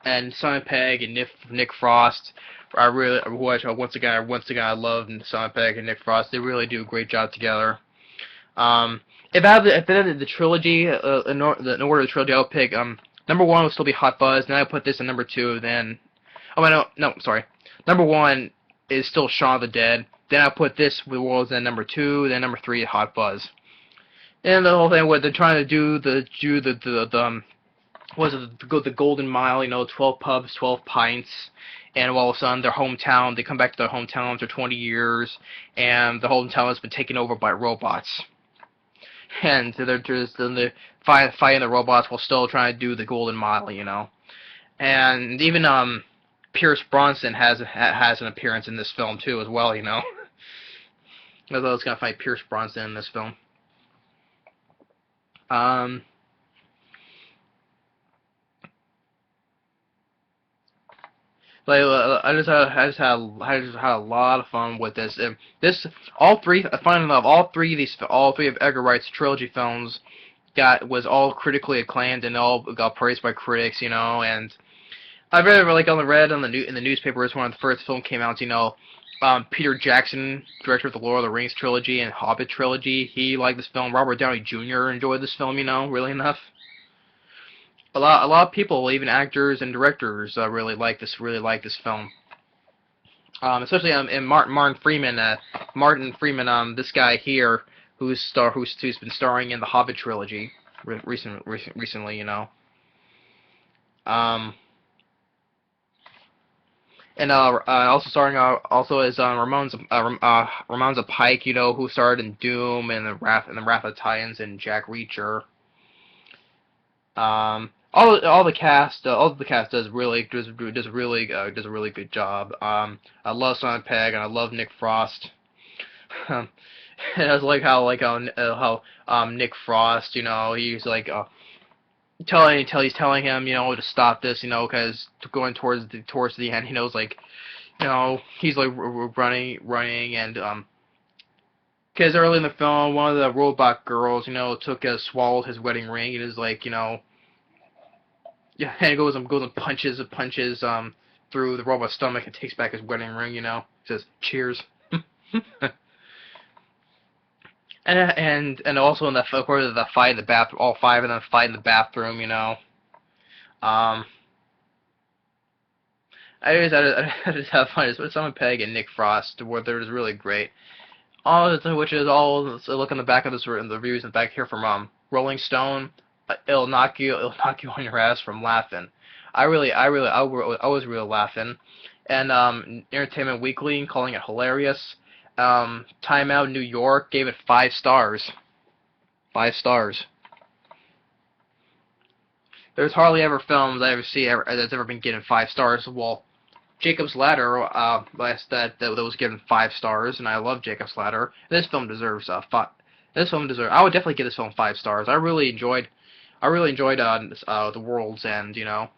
And Simon Pegg and Nick Frost, once again I love Simon Pegg and Nick Frost. They really do a great job together. If I had the trilogy, in order of the trilogy, I would pick number 1 would still be Hot Fuzz. Then I put this in number 2. Then sorry, number 1 is still Shaun of the Dead. Then I put this with World's End number 2. Then number 3 Hot Fuzz. And the whole thing with they're trying to do the Golden Mile, you know, 12 pubs, 12 pints, and all of a sudden they come back to their hometown after 20 years, and the hometown has been taken over by robots. And they're fighting the robots while still trying to do the Golden Mile, you know. And even Pierce Brosnan has an appearance in this film too, as well, you know. I thought I was gonna find Pierce Brosnan in this film. I just had a lot of fun with this. All three of Edgar Wright's trilogy films was all critically acclaimed and all got praised by critics, you know. And I read in the newspapers when the first film came out, you know. Peter Jackson, director of the Lord of the Rings trilogy and Hobbit trilogy, he liked this film. Robert Downey Jr. enjoyed this film, you know, really enough. A lot of people, even actors and directors, really like this film. Especially and Martin Freeman, this guy here, who's been starring in the Hobbit trilogy recently, you know. And also starring is Ramonza Pike, you know, who starred in Doom and the Wrath of the Titans and Jack Reacher. All the cast does a really good job. I love Simon Pegg and I love Nick Frost. And I was like how Nick Frost, you know, he's like he's telling him, you know, to stop this, you know, because going towards the end, he knows, like, you know, he's like running and because early in the film, one of the robot girls, you know, swallowed his wedding ring. It is like, you know, yeah, and it goes and punches through the robot's stomach and takes back his wedding ring, you know. Says cheers. And also in the fight in the bathroom, all 5 of them fight in the bathroom, you know. I just have fun. It's with Simon Pegg and Nick Frost, where they're just really great. Which is all. So look on the back of the reviews in the back here from Rolling Stone. It'll knock you on your ass from laughing. I was really laughing. And Entertainment Weekly calling it hilarious. Time Out New York gave it 5 stars. 5 stars. There's hardly ever films I ever see that's ever been given 5 stars. Well, Jacob's Ladder that was given 5 stars, and I love Jacob's Ladder. This film deserves 5. I would definitely give this film 5 stars. I really enjoyed The World's End, you know.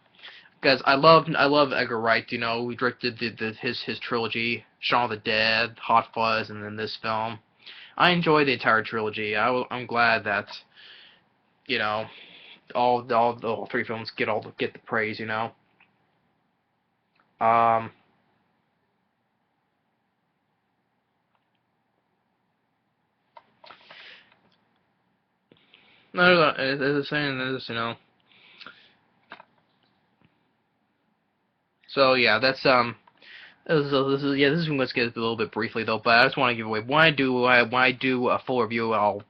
Because I love Edgar Wright, you know, who directed his trilogy, Shaun of the Dead, Hot Fuzz, and then this film. I enjoyed the entire trilogy. I'm glad that, you know, all three films get the praise, you know. Um, no, as I was saying, this, you know. So yeah, that's this is let's get a little bit briefly though, but I just want to give away when I do a full review, I'll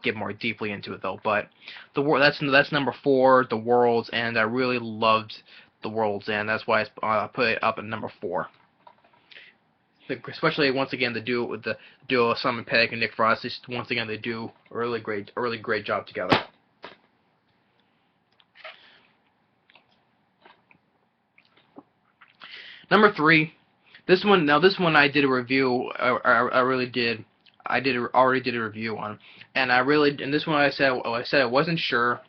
get more deeply into it though. But that's number 4, The World's End. I really loved The World's End. That's why I put it up at number 4. Especially once again the duo with the duo of Simon Pegg and Nick Frost. Just once again they do a really great job together. Number 3. This one I did a review. I really did. Already did a review on, and this one I said I wasn't sure.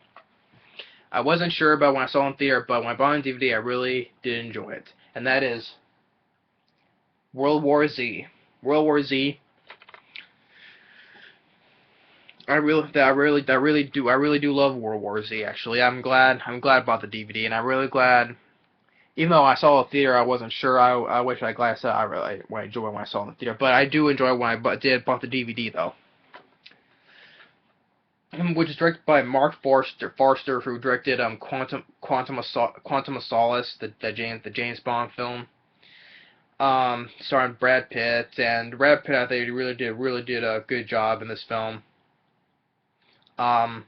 I wasn't sure about when I saw it in theater, but when I bought it on DVD, I really did enjoy it, and that is World War Z. World War Z. I really do love World War Z. Actually, I'm glad I bought the DVD, and I'm really glad. Even though I saw it in theater, I wasn't sure. I wish I glad I said I really enjoyed when I saw it in the theater, but I do enjoy when I bought the DVD though. Which is directed by Mark Forster, who directed Quantum of Solace, the James Bond film, starring Brad Pitt, and Brad Pitt I think really did a good job in this film. Um,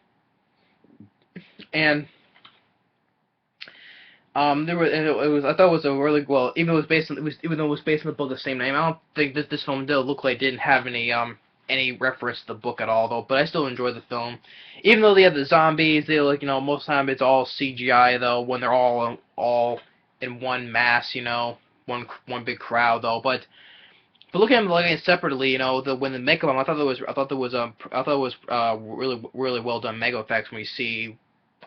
and it was I thought it was a really well, even though it was based on the book of the same name. I don't think that this film did look like it didn't have any reference to the book at all though, but I still enjoyed the film. Even though they have the zombies, they like, you know, most of the time it's all CGI though, when they're all in one mass, you know, one big crowd though. But looking at it separately, you know, when they make them, I thought it was really well done mega effects when you see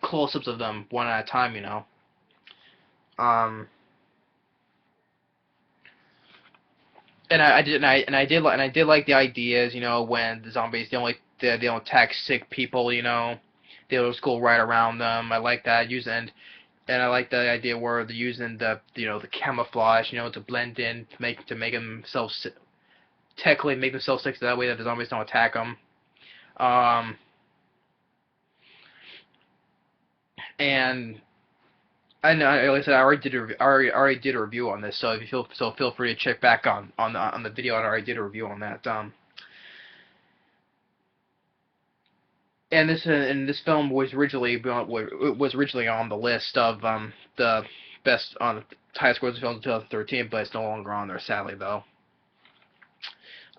close-ups of them one at a time, you know. Um, I did like the ideas, you know, when the zombies they don't attack sick people, you know, they'll just go right around them. I like that and I like the idea where they're using the camouflage, you know, to blend in, to make themselves technically make themselves sick, so that way that the zombies don't attack them. Um, and I know, like I said, I already did a review on this, so if you feel free to check back on the video. I already did a review on that. And this film was originally on the list of the best on the highest grossing films of 2013, but it's no longer on there, sadly though.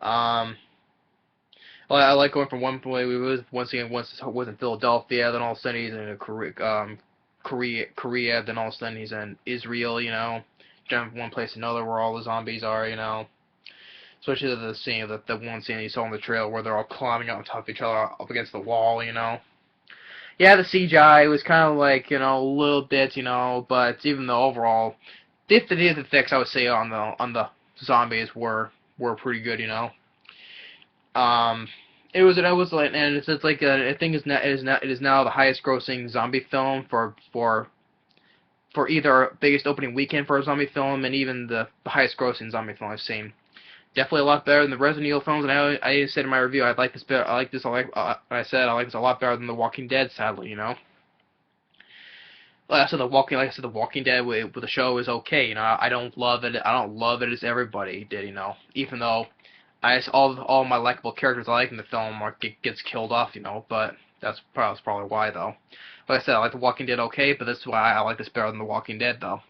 Um, well, I like going from one point. We was once in Philadelphia, then all of a sudden he's in Korea, then all of a sudden he's in Israel, you know, jumping from one place to another where all the zombies are, you know. Especially the scene, the one scene you saw on the trail where they're all climbing up on top of each other up against the wall, you know. Yeah, the CGI was kind of like, you know, a little bit, you know, but even though overall, the effects I would say on the zombies were pretty good, you know. Um, it was like, and it's like I think it is now the highest grossing zombie film for either biggest opening weekend for a zombie film and even the highest grossing zombie film I've seen. Definitely a lot better than the Resident Evil films, and I said in my review I like this better. I like this a lot better than The Walking Dead. Sadly, you know. Like I said, The Walking Dead with the show is okay. You know, I don't love it. I don't love it as everybody did. You know, even though all my likable characters I like in the film gets killed off. You know, but that's probably why though. Like I said, I like The Walking Dead okay, but this is why I like this better than The Walking Dead though.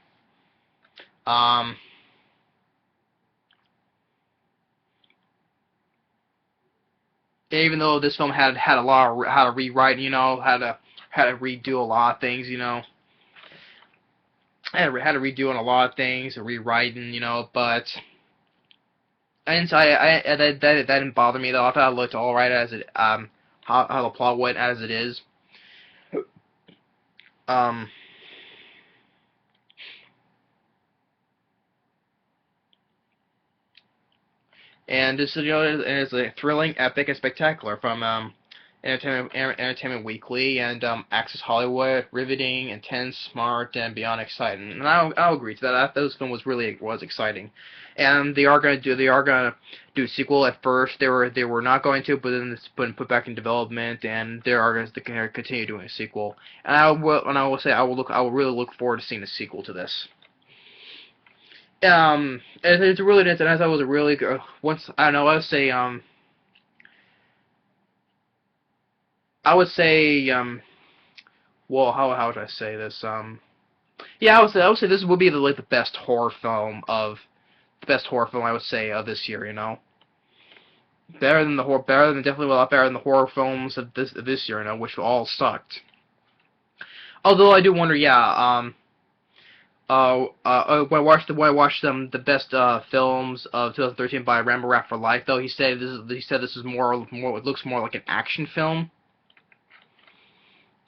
Um. Even though this film had a lot of how to rewrite, you know, how to redo a lot of things, you know, had to redo on a lot of things, rewriting, you know, but that didn't bother me though. I thought it looked all right as it how the plot went as it is. Um. And just, you know, it's a thrilling, epic, and spectacular from Entertainment Weekly, and Access Hollywood, riveting, intense, smart, and beyond exciting. And I'll agree to that. I thought this film was exciting, and they are gonna do a sequel. At first, they were not going to, but then it's been put back in development, and they are going to continue doing a sequel. And I will say I will really look forward to seeing a sequel to this. It's really nice, and I thought it was a really good. Once I don't know, I would say, well, how would I say this? Yeah, I would say this would be like the best horror film I would say of this year. You know, definitely a lot better than the horror films of this year. You know, which all sucked. Although I do wonder, yeah, when I watched the best films of 2013 by Rambo Rap for Life, though, he said this is more it looks more like an action film.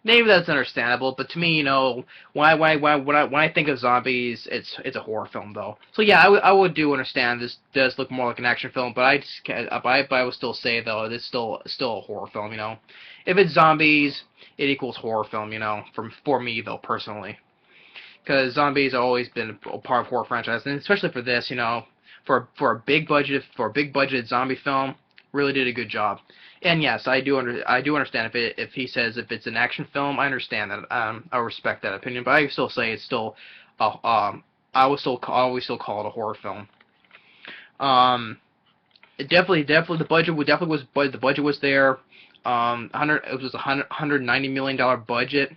Maybe that's understandable, but to me, you know, when I think of zombies, it's a horror film though. So yeah, I would do understand this does look more like an action film, but I just can't, but I would still say though it's still a horror film. You know, if it's zombies, it equals horror film. You know, for me though personally, because zombies have always been a part of horror franchise, and especially for this, you know, for a big budget zombie film, really did a good job. And yes, I do understand if he says if it's an action film, I understand that. I respect that opinion, but I still say it's still, I would still call it a horror film. It definitely the budget was there. It was $190 million budget,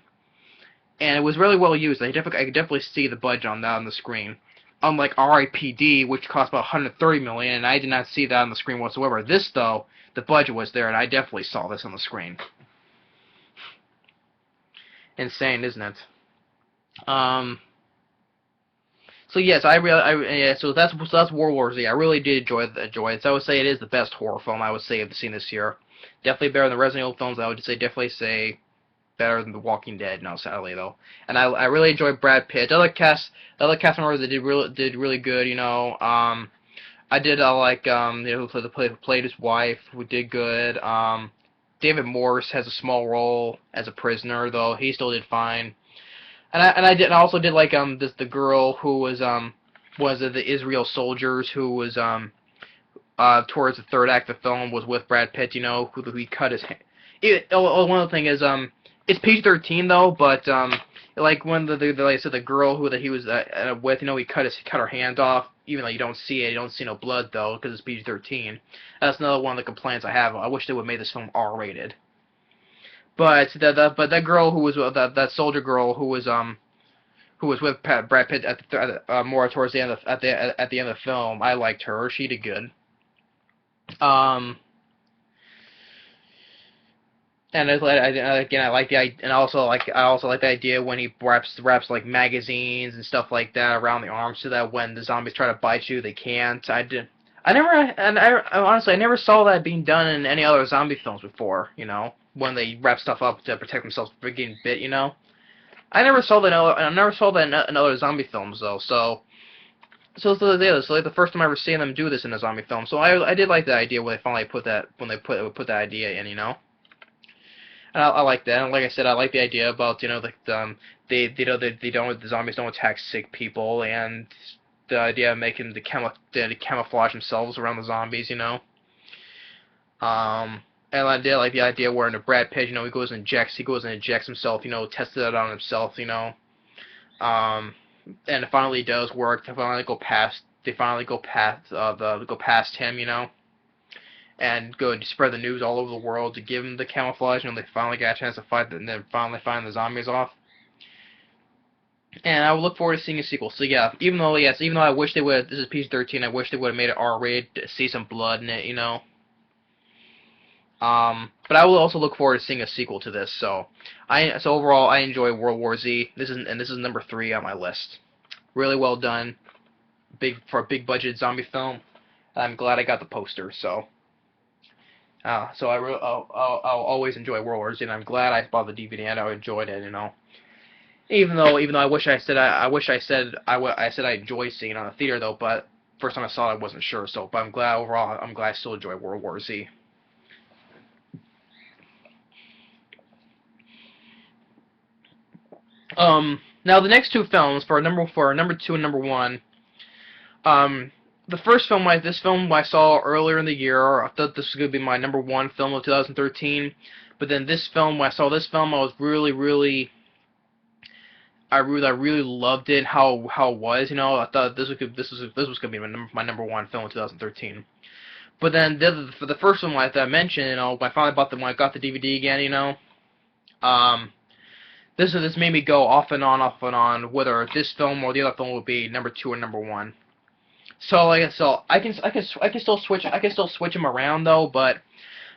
and it was really well used. I could definitely see the budget on that on the screen. Unlike R.I.P.D., which cost about $130 million, and I did not see that on the screen whatsoever. This, though, the budget was there, and I definitely saw this on the screen. Insane, isn't it? So yes, so that's World War Z. I really did enjoy it. So I would say it is the best horror film I would say I've seen this year. Definitely better than the Resident Evil films. I would definitely say better than The Walking Dead. No, sadly though. And I really enjoyed Brad Pitt. The other cast members that did really good. You know, I did like you know who played his wife, who did good. David Morse has a small role as a prisoner though. He still did fine. And I also did like the girl who was of the Israel soldiers who was towards the third act of the film was with Brad Pitt. You know, who he cut his hand. One of the things is it's PG-13 though, but like when like I said, the girl who that he was with, you know, he cut her hand off, even though you don't see it, you don't see no blood though, because it's PG-13. That's another one of the complaints I have. I wish they would have made this film R-rated. But that girl who was that soldier girl who was with Brad Pitt more towards the end at the end of the film, I liked her. She did good. And I like I also like the idea when he wraps like magazines and stuff like that around the arms so that when the zombies try to bite you, they can't. Honestly I never saw that being done in any other zombie films before. You know, when they wrap stuff up to protect themselves from getting bit. You know, I never saw that. I never saw that in other zombie films though. So it's like the first time I ever seen them do this in a zombie film. So I did like the idea when they finally put that that idea in. You know. And I like that. And like I said, I like the idea about, you know, the zombies don't attack sick people, and the idea of making the camouflage themselves around the zombies, you know. And I did like the idea where in the Brad Pitt, you know, he goes and injects himself, you know, tests it on himself, you know. And it finally does work. They finally go past him, you know. And go and spread the news all over the world to give them the camouflage, and they finally got a chance to fight, and then finally find the zombies off. And I would look forward to seeing a sequel. So yeah, even though I wish they would. This is PG-13. I wish they would have made it R-rated to see some blood in it, you know. But I will also look forward to seeing a sequel to this. So overall, I enjoy World War Z. This is number 3 on my list. Really well done, for a big budget zombie film. I'm glad I got the poster. So I'll always enjoy World War Z, and I'm glad I bought the DVD and I enjoyed it. You know, even though I wish I said I enjoyed seeing it on the theater though, but first time I saw it I wasn't sure. So, but I'm glad overall I still enjoy World War Z. Now the next two films for number two and number one. Um, the first film, this film I saw earlier in the year. I thought this was gonna be my number one film of 2013, but then this film, when I saw this film, I was I really loved it. How it was, I thought this was gonna be my number one film of 2013. But then for the first one that I mentioned, when I finally when I got the DVD again, um, this made me go off and on whether this film or the other film would be number two or number one. So I can still switch them around though, but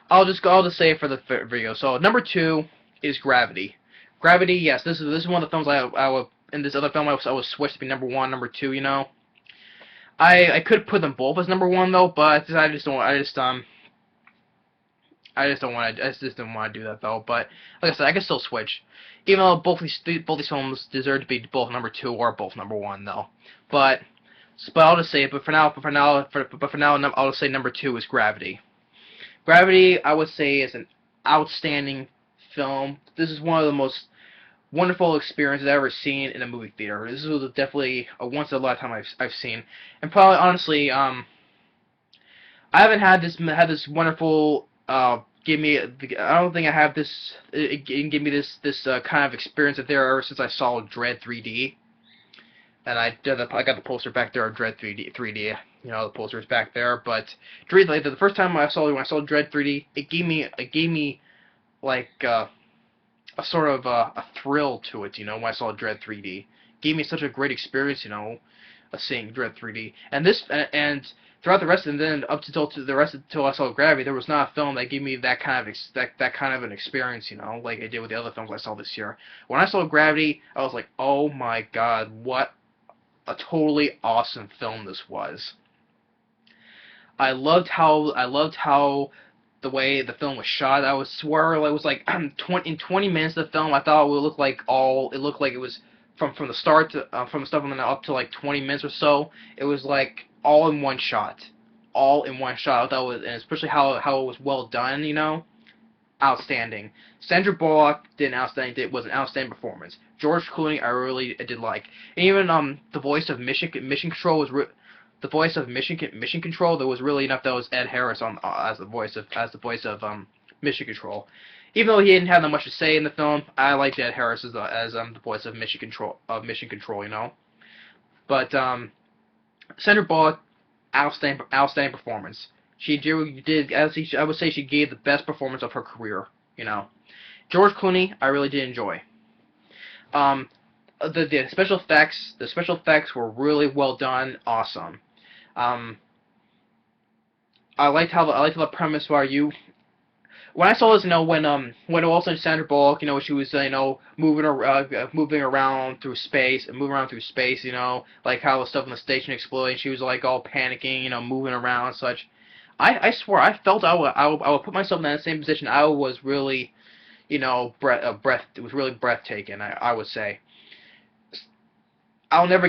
I'll just say it for the video. So number two is Gravity. Gravity, yes, this is one of the films I would in this other film I would switch to be number one, number two. I could put them both as number one though, but I just don't want to. I just don't want to do that though. But like I said, I can still switch, even though both these films deserve to be both number two or both number one though. But I'll just say it. But for now, I'll just say number two is Gravity. Gravity, I would say, is an outstanding film. This is one of the most wonderful experiences I've ever seen in a movie theater. This was definitely a once in a lifetime I've seen, and probably honestly, I haven't had this wonderful give me. I don't think I have this. It give me this kind of experience that there ever since I saw Dread 3D. And I got the poster back there of Dread 3D. The poster's back there. But Dread, like the first time when I saw Dread 3D, it gave me like a sort of a thrill to it. When I saw Dread 3D, it gave me such a great experience. Seeing Dread 3D. And throughout the rest, and then up until I saw Gravity, there was not a film that gave me that kind of that kind of an experience, like I did with the other films I saw this year. When I saw Gravity, I was like, oh my god, what a totally awesome film this was. I loved how the way the film was shot. I swear it was like in 20 minutes of the film, I thought it looked like it was from the start to, from the stuff and then up to like 20 minutes or so. It was like all in one shot. All in one shot. I thought it was, and especially how it was well done, outstanding. Sandra Bullock was an outstanding performance. George Clooney I really did like. And even the voice of Mission Control was the voice of Mission Control, there was really enough that was Ed Harris on as the voice of Mission Control. Even though he didn't have that much to say in the film, I liked Ed Harris as the voice of Mission Control. But Sandra Bullock, outstanding performance. She did I would say she gave the best performance of her career. George Clooney, I really did enjoy. The special effects were really well done, awesome. I liked how the premise where when I saw this, when also Sandra Bullock, she was, moving around through space, like how the stuff on the station exploded, she was like all panicking, moving around and such. I swear, I felt I would put myself in that same position. I was really, it was really breathtaking, I would say. I'll say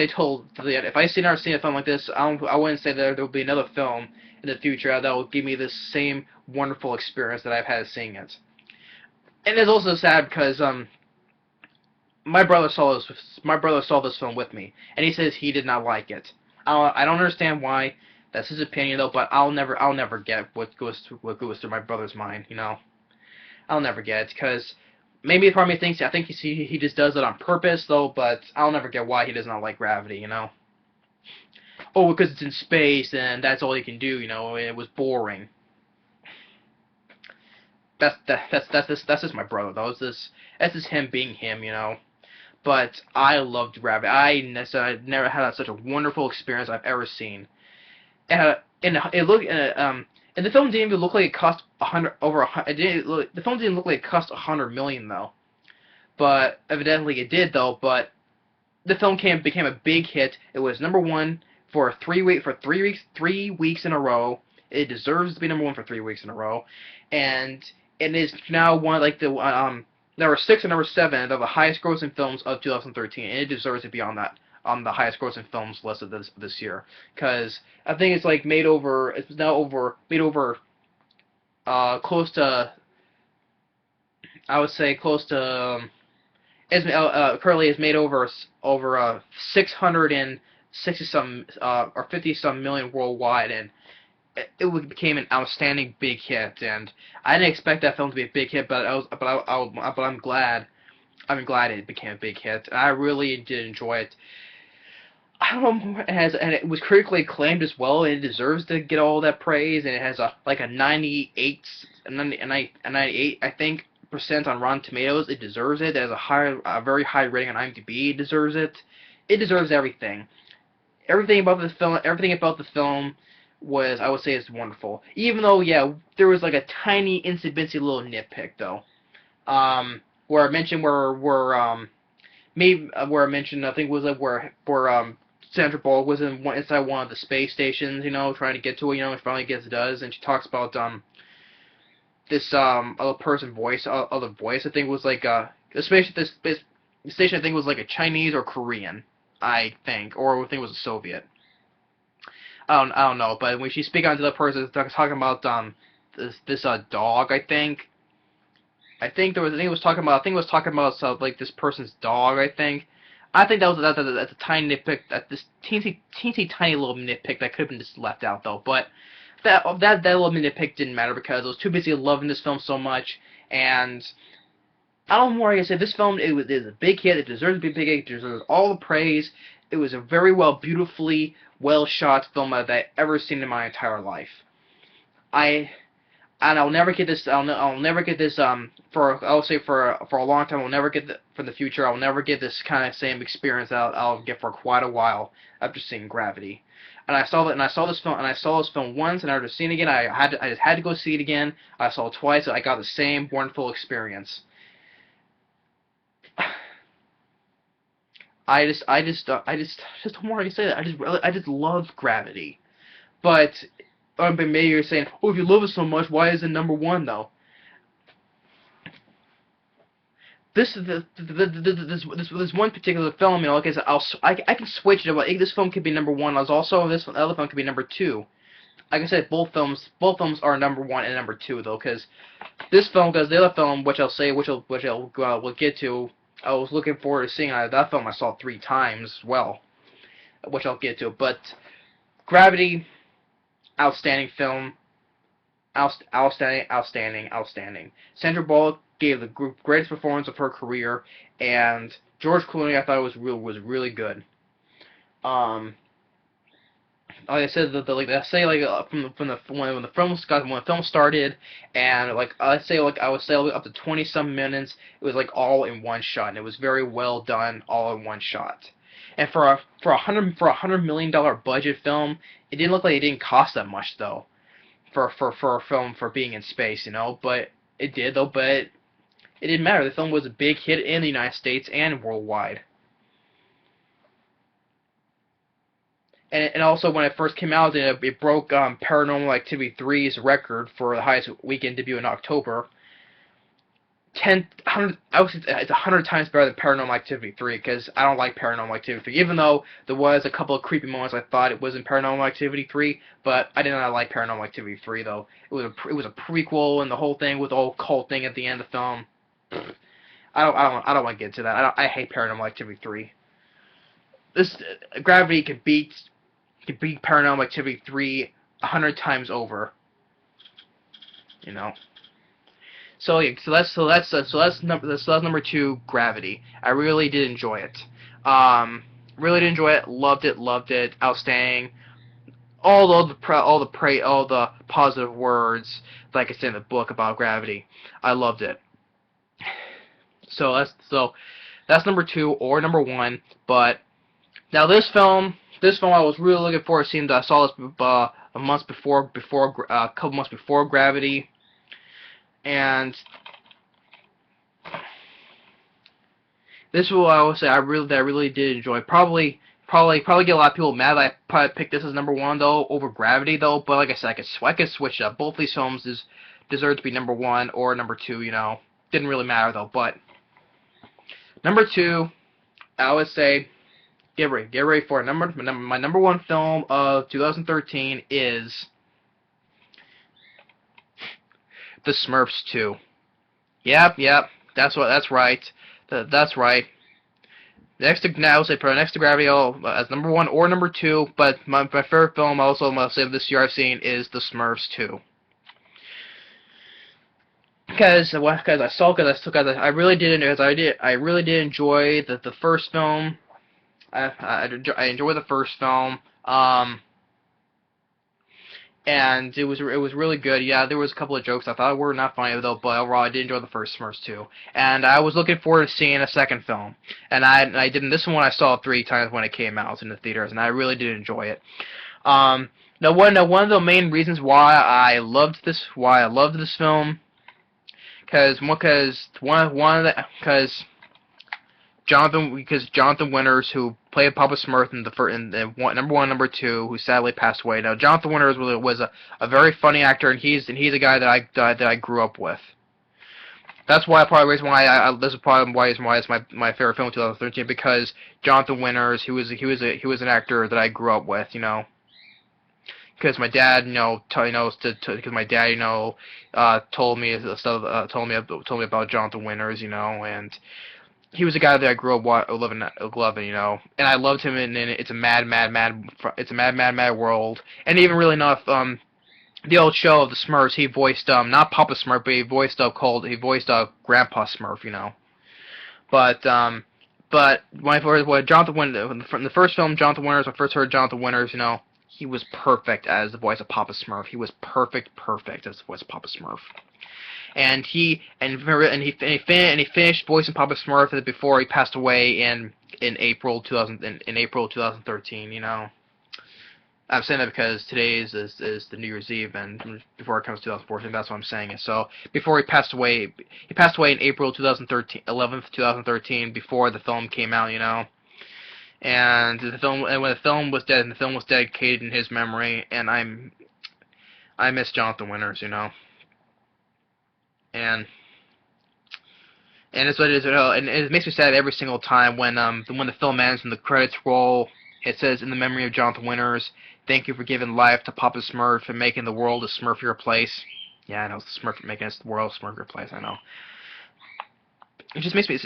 till if I never seen a film like this, I wouldn't say that there will be another film in the future that will give me this same wonderful experience that I've had seeing it. And it's also sad because my brother saw this film with me, and he says he did not like it. I don't understand why. That's his opinion though, but I'll never get what goes through my brother's mind. I'll never get it because maybe part of me thinks I think he just does it on purpose though, but I'll never get why he does not like Gravity. Oh, because it's in space and that's all he can do. It was boring. That's just my brother though. That's just him being him. But I loved Gravity. I never had such a wonderful experience I've ever seen. And the film didn't even look like it cost the film didn't look like it cost $100 million though. But evidently it did though. But the film became a big hit. It was number one for 3 weeks in a row. It deserves to be number one for 3 weeks in a row, and it is now one like the number 6 and number 7 of the highest grossing films of 2013, and it deserves to be on the highest grossing films list of this year, because I think it's like made over close to I would say close to currently has made over 660 some or 50 some million worldwide, and it became an outstanding big hit. And I didn't expect that film to be a big hit, but I'm glad. I'm glad it became a big hit. I really did enjoy it. I don't know. And it was critically acclaimed as well. And it deserves to get all that praise. And it has a 98, a 98, I think, percent on Rotten Tomatoes. It deserves it. It has a very high rating on IMDb. It deserves it. It deserves everything. Everything about the film was, I would say, is wonderful. Even though, yeah, there was like a tiny, insignificant little nitpick though. Where I mentioned where I mentioned, I think it was like where Sandra Bullock was inside one of the space stations, trying to get to it, and finally does, and she talks about this other voice. I think it was like this station. I think was like a Chinese or Korean, I think, or I think it was a Soviet. I don't know, but when she speak onto the person talking about this dog, I think it was talking about like this person's dog. I think that's a tiny nitpick, that this teensy tiny little nitpick that could have been just left out though. But that little nitpick didn't matter because I was too busy loving this film so much. And I don't know more. Like I said, this film it is a big hit. It deserves to be a big hit. It deserves all the praise. It was a very beautifully well shot film that I've ever seen in my entire life. I and I'll never get this. I'll never get this. I'll say for a long time. I'll never get for the future. I'll never get this kind of same experience that I'll get for quite a while after seeing Gravity. And I saw that, and I saw this film once, and after seeing it again, I just had to go see it again. I saw it twice. I got the same wonderful experience. I just don't want to say that. I just love Gravity. But maybe you're saying, oh, if you love it so much, why is it number one though? This one particular film, like I said, I can switch it. This film could be number one. This other film could be number two. Like I said, both films are number one and number two though, because the other film, we'll get to. I was looking forward to seeing that film. I saw 3 times as well, which I'll get to. But Gravity, outstanding film. Outstanding. Sandra Bullock gave the greatest performance of her career, and George Clooney I thought was really good. Like I said, when the film started, and I would say up to 20 some minutes, it was like all in one shot, and it was very well done, all in one shot. And for a $100 million budget film, it didn't look like it didn't cost that much though. For a film for being in space, but it did though. But it didn't matter. The film was a big hit in the United States and worldwide. And also when it first came out, it broke Paranormal Activity 3's record for the highest weekend debut in October. I would say it's 100 times better than Paranormal Activity 3, because I don't like Paranormal Activity 3, even though there was a couple of creepy moments I thought it was in Paranormal Activity 3, but I did not like Paranormal Activity 3 though. It was a prequel, and the whole thing with the whole cult thing at the end of the film. I don't want to get into that. I hate Paranormal Activity 3. This Gravity could beat Paranormal Activity 3 100 times over. So yeah, that's number 2, Gravity. I really did enjoy it. Really did enjoy it. Loved it. Outstanding. All the positive words, like I said in the book about Gravity. I loved it. So that's number 2 or number 1. But now this film I was really looking forward to seeing. I saw this a couple months before Gravity. And this will, I would say, I really did enjoy. Probably get a lot of people mad that I probably picked this as number 1 though over Gravity though. But like I said, I could switch it up. Both these films deserve to be number 1 or number 2. Didn't really matter though. But number 2, I would say, get ready for it. My number 1 film of 2013 is The Smurfs 2. Yep. That's right. That's right. Next to now, say for next to Gravity as number 1 or number 2, but my favorite film also must say this year I've seen is The Smurfs 2. Because I really did enjoy the first film. I enjoyed the first film. And it was really good. Yeah, there was a couple of jokes I thought were not funny though, but overall I did enjoy the first Smurfs too. And I was looking forward to seeing a second film. And I didn't. This one I saw 3 times when it came out in the theaters, and I really did enjoy it. Now one of the main reasons why I loved this film, because Jonathan Winters, who played Papa Smurf in number 1, number 2, who sadly passed away. Now Jonathan Winters was a very funny actor, and he's a guy that I grew up with. That's why part of the reason why this is part of the reason why it's my favorite film of 2013, because Jonathan Winters, he was an actor that I grew up with, you know. Because my dad, because my dad, told me about Jonathan Winters, you know, and he was a guy that I grew up loving, you know, and I loved him in It's a Mad World, and even really enough, the old show of the Smurfs, he voiced not Papa Smurf, but he voiced Grandpa Smurf, you know. But when Jonathan Winters, from the first film, Jonathan Winters, when I first heard Jonathan Winters, you know, he was perfect as the voice of Papa Smurf. He was perfect as the voice of Papa Smurf. And he finished voicing Papa Smurf before he passed away in April 2013. You know, I'm saying that because today is the New Year's Eve, and before it comes to 2014, that's what I'm saying. And so before he passed away in April 2013, 11th 2013, before the film came out. You know. And when the film was dedicated in his memory, and I miss Jonathan Winters, you know. And it's what it is, you know, and it makes me sad every single time when the film ends and the credits roll. It says, "In the memory of Jonathan Winters, thank you for giving life to Papa Smurf and making the world a Smurfier place." Yeah, I know, making the world a Smurfier place. I know. It just makes me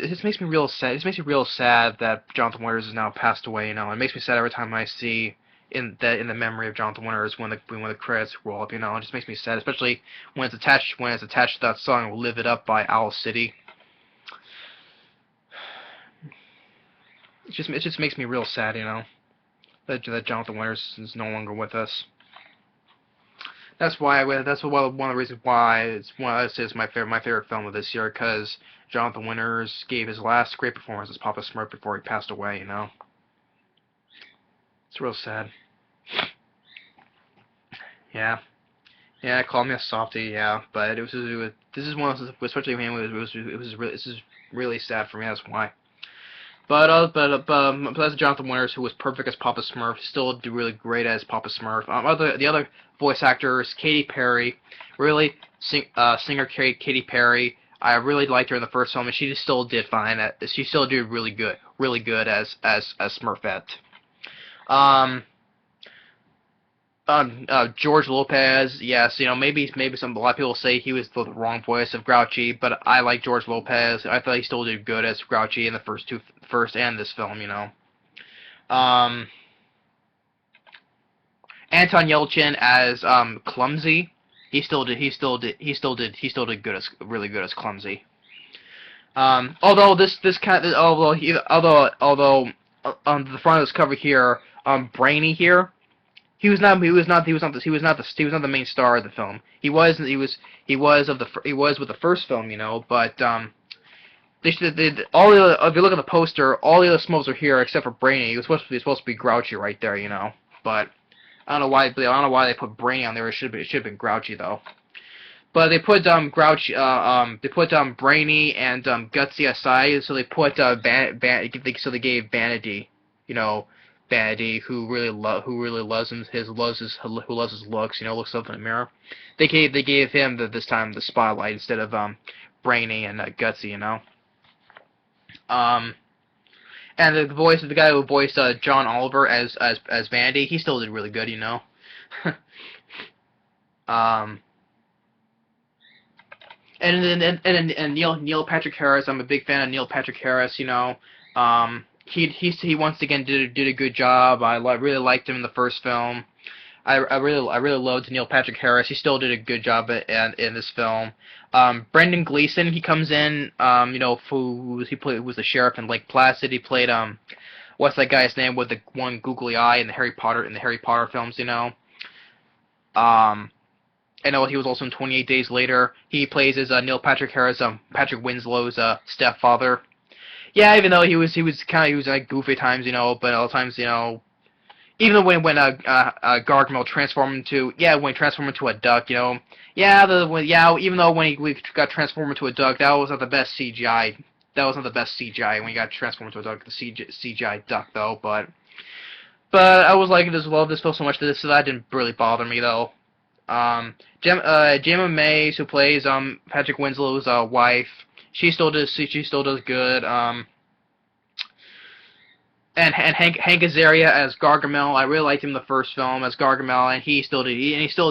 real sad. It just makes me real sad that Jonathan Winters has now passed away. You know, it makes me sad every time I see in the memory of Jonathan Winters when the credits roll up. You know, it just makes me sad, especially when it's attached to that song "Live It Up" by Owl City. It just makes me real sad. You know, that Jonathan Winters is no longer with us. That's one of the reasons why it's my favorite film of this year, because Jonathan Winters gave his last great performance as Papa Smurf before he passed away. You know, it's real sad. Yeah, call me a softie. Yeah, but this is one of those, especially him. This is really sad for me. That's why. But besides Jonathan Winters, who was perfect as Papa Smurf, still did really great as Papa Smurf. The other voice actors, Katy Perry, singer Katy Perry. I really liked her in the first film, and she still did fine. She still did really good as Smurfette. George Lopez, yes, you know, maybe a lot of people say he was the wrong voice of Grouchy, but I like George Lopez. I thought he still did good as Grouchy in the first and this film, you know. Anton Yelchin as Clumsy, he still did really good as Clumsy. Although on the front of this cover here, Brainy here. He was not the main star of the film. He was with the first film, you know. But if you look at the poster, all the other Smurfs are here except for Brainy. He was supposed to be Grouchy right there, you know. But I don't know why they put Brainy on there. It should have been Grouchy though. But they put Brainy and Gutsy aside, so they put so they gave Vanity, you know. Vanity, who really loves his looks, you know, looks up in the mirror. They gave him this time the spotlight instead of Brainy and Gutsy, you know. And the guy who voiced John Oliver as Vanity, he still did really good, you know. And Neil Patrick Harris, I'm a big fan of Neil Patrick Harris. He once again did a good job. Really liked him in the first film. I really loved Neil Patrick Harris. He still did a good job in this film. Brendan Gleeson, he comes in. Who was the sheriff in Lake Placid. He played what's that guy's name with the one googly eye in the Harry Potter films. Um, I know he was also in 28 Days Later. He plays as Neil Patrick Harris, Patrick Winslow's stepfather. Yeah, even though he was like goofy at times, but other times, even though when Gargamel transformed into when he transformed into a duck, even though we got transformed into a duck, that was not the best CGI. That was not the best CGI when he got transformed into a duck, the CGI duck though. But I was liking this love this film so much that didn't really bother me though. Gemma Mays, who plays Patrick Winslow's wife, she still does good. And Hank Azaria as Gargamel, I really liked him in the first film as Gargamel, and he still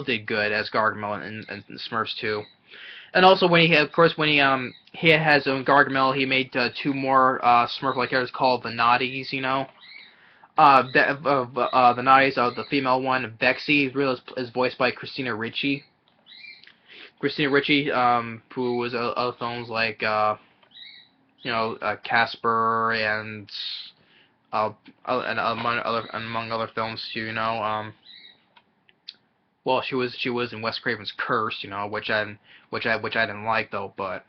did good as Gargamel in Smurfs 2. And also when he has Gargamel, he made two more Smurf-like characters called the Naughties, the Naughties, the female one, Bexy, is voiced by Christina Ricci. Christina Ricci, who was other films like Casper and among other films too. Well, she was in Wes Craven's Curse, which I didn't like though, but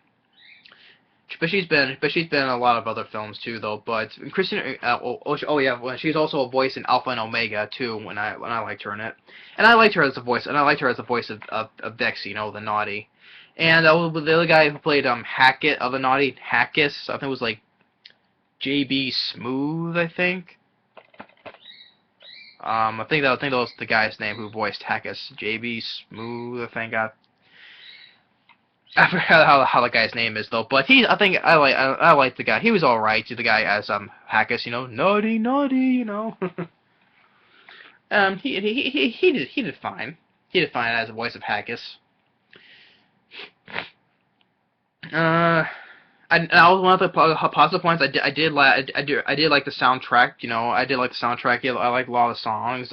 she's been in a lot of other films too though. But Christina, well, she's also a voice in Alpha and Omega too. When I liked her in it, and I liked her as a voice, of Bexy, the naughty. And the other guy who played Hackett of the naughty, Hackus, I think it was like J.B. Smooth, I think. I think that was the guy's name who voiced Hackus. J.B. Smooth, I think. I forgot how the guy's name is though, but I like the guy. He was alright. The guy as Hackus, naughty, he did fine. He did fine as a voice of Hackus. And one of the positive points, I did like the soundtrack. I did like the soundtrack. Yeah, I like a lot of the songs.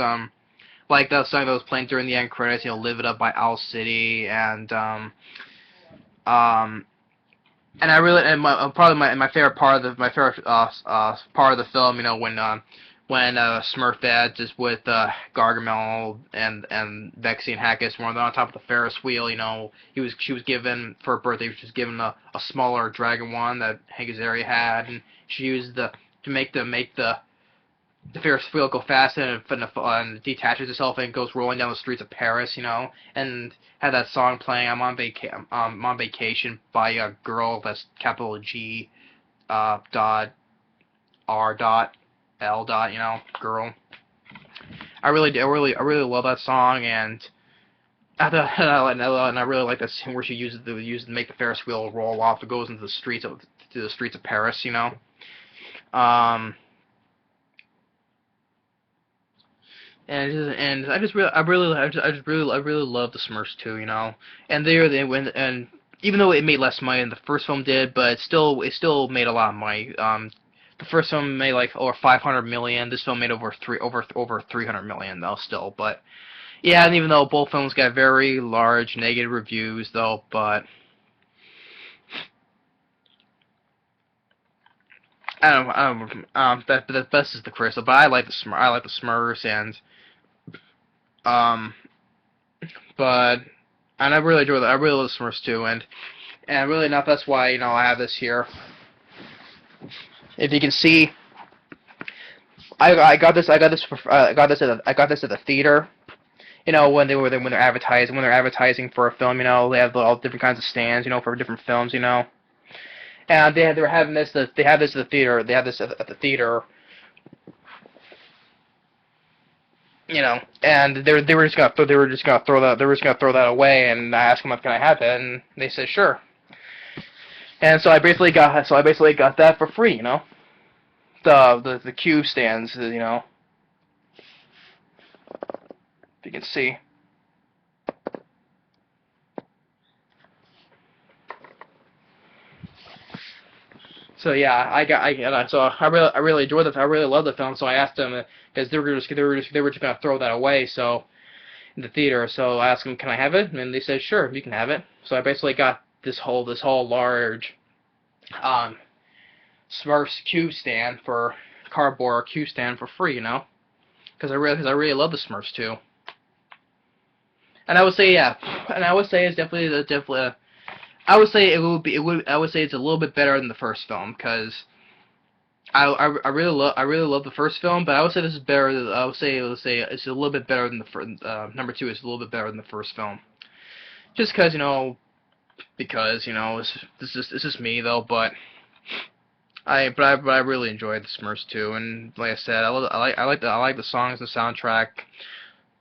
Like the song that was playing during the end credits. "Live It Up" by Owl City, and and probably my favorite part of the film. When Smurfette is with Gargamel and Bexy and Hackus when they're on top of the Ferris wheel. She was given for her birthday. She was given a smaller dragon one that Hank Azaria had, and she used to make the Ferris wheel go fast and it detaches itself and goes rolling down the streets of Paris. And had that song playing. I'm on vacation by a girl that's capital G dot R dot L dot, girl. I really love that song, and I really like that scene where she uses to make the Ferris wheel roll off. It goes into the streets of Paris, And I really love the Smurfs too, and even though it made less money than the first film did, but it still made a lot of money. The first film made like over 500 million. This film made over 300 million though still. But yeah, and even though both films got very large negative reviews though, but I don't the best is the Crystal. But I like the Smurfs and um but and I really love the Smurfs too, and really enough that's why I have this here. If you can see, I got this at the theater. When they're advertising for a film, they have all different kinds of stands, for different films, And they have this at the theater. They have this at the theater. And they were just gonna throw that away, and I asked them if can I have it, and they said sure. And so I basically got that for free, The cube stands, if you can see. So yeah, so I really enjoyed I really loved the film. So I asked them because they were just gonna throw that away. So in the theater, so I asked them, can I have it? And they said, sure, you can have it. So I basically got this whole large um Smurfs cue stand for cardboard cue stand for free, you know, because I really love the Smurfs too. And I would say yeah, and I would say it's definitely I would say I would say it's a little bit better than the first film because I really love the first film, but I would say this is better. I would say it's a little bit better than the first. Number two is a little bit better than the first film, just because this is me though, but I really enjoyed the Smurfs too, and like I said, I like the songs and soundtrack.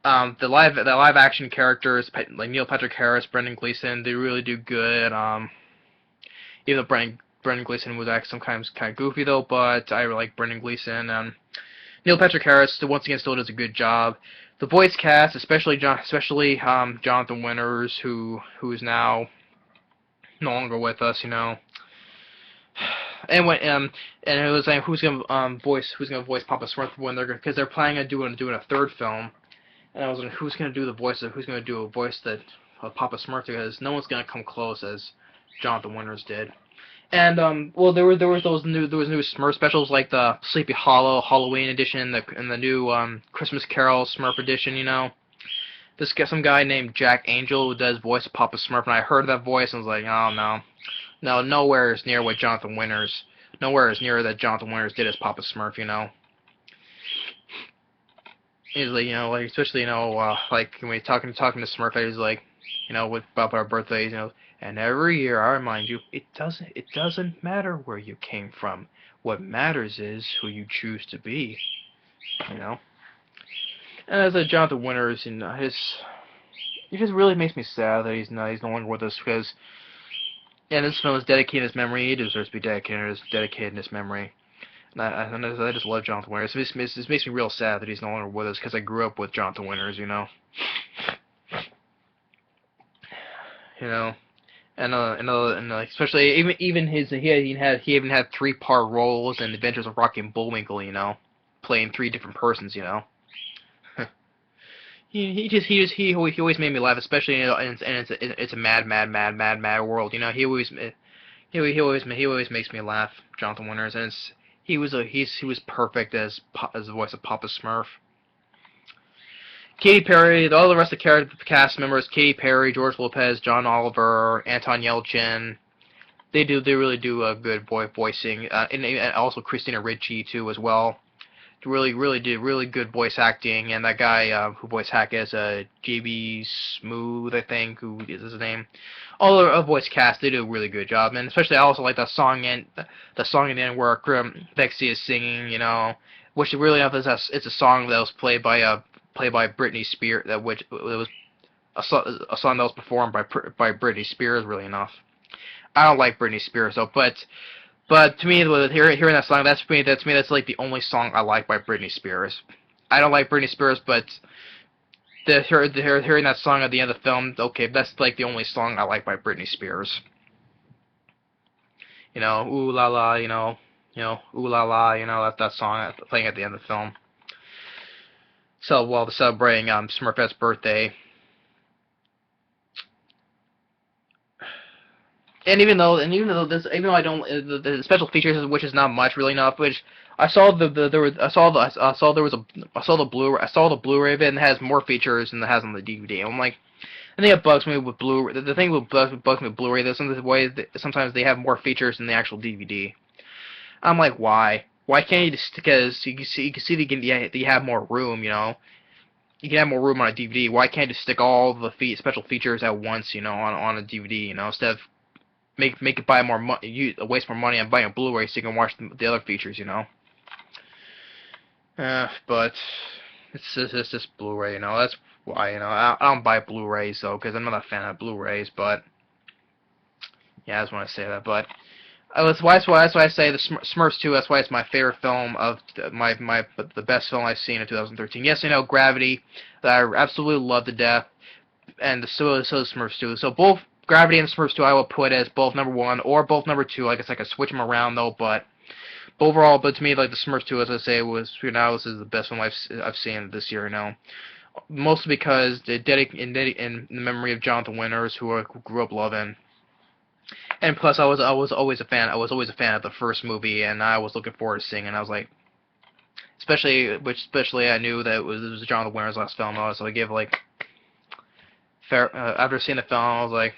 The live action characters like Neil Patrick Harris, Brendan Gleeson, they really do good. Even though Brendan Gleeson was actually sometimes kind of goofy though, but I like Brendan Gleeson. Neil Patrick Harris once again still does a good job. The voice cast, especially Jonathan Winters, who is now no longer with us, you know. And when and it was like who's gonna voice Papa Smurf when because they're planning on doing a third film. And I was like, who's gonna do the voice who's gonna do a voice that of Papa Smurf, because no one's gonna come close as Jonathan Winters did. And well, there was new Smurf specials like the Sleepy Hollow Halloween edition, and the new Christmas Carol Smurf edition. You know, some guy named Jack Angel who does voice of Papa Smurf, and I heard that voice and was like, oh no, nowhere is near what nowhere is near that Jonathan Winters did as Papa Smurf. You know. He's like, like especially, like when we talking to Smurf, he's like, about our birthdays, and every year I remind you, it doesn't matter where you came from. What matters is who you choose to be, you know. And as a Jonathan Winters, it just really makes me sad that he's no longer with us, because, yeah, this film is dedicated in his memory. He deserves to be dedicated in his memory. And I just love Jonathan Winters. This makes me real sad that he's no longer with us, because I grew up with Jonathan Winters, you know. And especially even he even had 3-part roles in Adventures of Rocky and Bullwinkle, you know, playing 3 different persons, you know. he always made me laugh, especially and it's a mad world, you know. He always makes me laugh, Jonathan Winters, and he was perfect as the voice of Papa Smurf. Katy Perry, all the rest of the cast members, Katy Perry, George Lopez, John Oliver, Anton Yelchin, they really do a good voicing, and also Christina Ricci too as well. Really did really good voice acting, and that guy who voiced Jackass, JB Smooth, I think, who is his name. All the voice cast, they do a really good job, and especially I also like the song in the end where Bexy is singing, you know, which really enough it's a song that was played by Britney Spears, which it was a song that was performed by Britney Spears, really enough. I don't like Britney Spears though, but to me, hearing that song, that's like the only song I like by Britney Spears. I don't like Britney Spears, but hearing that song at the end of the film, okay, that's like the only song I like by Britney Spears. You know, ooh la la, ooh la la, that's that song playing at the end of the film. So while they're celebrating Smurfette's birthday. Even though I don't the special features, which is not much really enough, which I saw the Blu-ray of it, and it has more features than it has on the DVD. I'm like, I think it bugs me with Blu-ray. The thing that bugs me with Blu-ray, there's sometimes they have more features than the actual DVD. I'm like, why? Why can't you just, because you can see that you have more room, you know. You can have more room on a DVD. Why can't you just stick all the special features at once, you know, on a DVD, you know, instead of make it buy more money, waste more money on buying a Blu-ray so you can watch the other features, you know. But it's just Blu-ray, you know. That's why, you know, I don't buy Blu-rays though, because I'm not a fan of Blu-rays. But yeah, I just want to say that. But that's why I say the Smurfs 2. That's why it's my favorite film of the best film I've seen in 2013. Yes, you know, Gravity, that I absolutely love to death, and so is Smurfs 2. So both Gravity and Smurfs 2 I will put as both number 1 or both number 2. I guess I could switch them around though, but overall, but to me, like the Smurfs 2, as I say, was this is the best one I've seen this year now. Mostly because in the memory of Jonathan Winters, who I grew up loving. And plus, I was always a fan. I was always a fan of the first movie, and I was looking forward to seeing it. And I was like, especially I knew that it was Jonathan Winters' last film. So I gave like after seeing the film, I was like,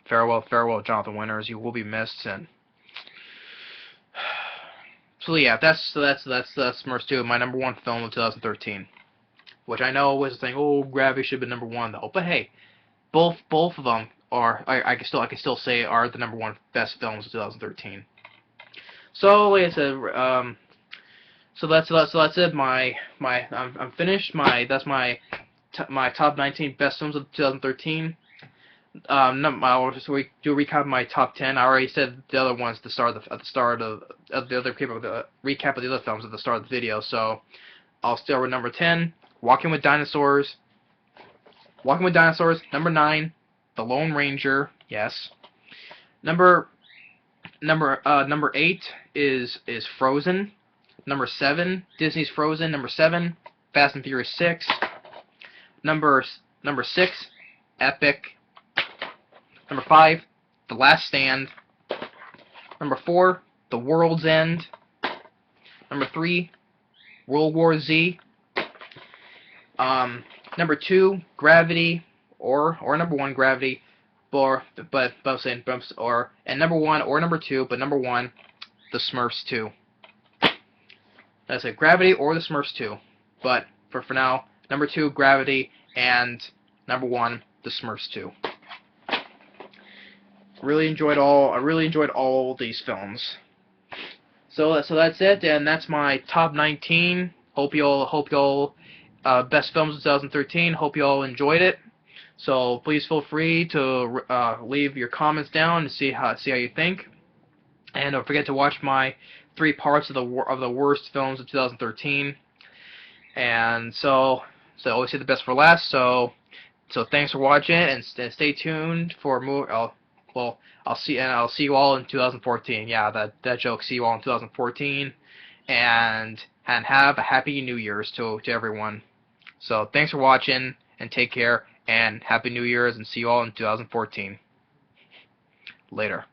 farewell, Jonathan Winters. You will be missed. And so yeah, that's Smurfs 2, my number 1 film of 2013. Which I know was saying, oh, Gravity should be number 1 though. But hey, both of them are I can still say are the number 1 best films of 2013. So like I said, so that's it. I'm finished. That's my top 19 best films of 2013. I'll just do a recap of my top 10. I already said the other ones at the start of the other recap of the other films at the start of the video. So I'll start with number 10. Walking with Dinosaurs. Number 9, The Lone Ranger. Yes. Number 8 is Frozen. Number 7, Disney's Frozen. Number 7, Fast and Furious 6. Number 6, Epic. Number 5, The Last Stand. Number 4, The World's End. Number 3, World War Z. Number 2, Gravity, or number 1, Gravity, and number 1 or number 2, but number 1, The Smurfs 2. That's it, Gravity or The Smurfs 2, but for now, number 2, Gravity, and number 1, The Smurfs 2. I really enjoyed all these films. So that's it, and that's my top 19. Hope y'all best films of 2013. Hope you all enjoyed it. So please feel free to leave your comments down and see how you think. And don't forget to watch my 3 parts of the worst films of 2013. And so always say the best for last. So thanks for watching, and stay tuned for more. I'll see you all in 2014. Yeah, that joke. See you all in 2014, and have a happy New Year's to everyone. So thanks for watching, and take care, and Happy New Year's, and see you all in 2014. Later.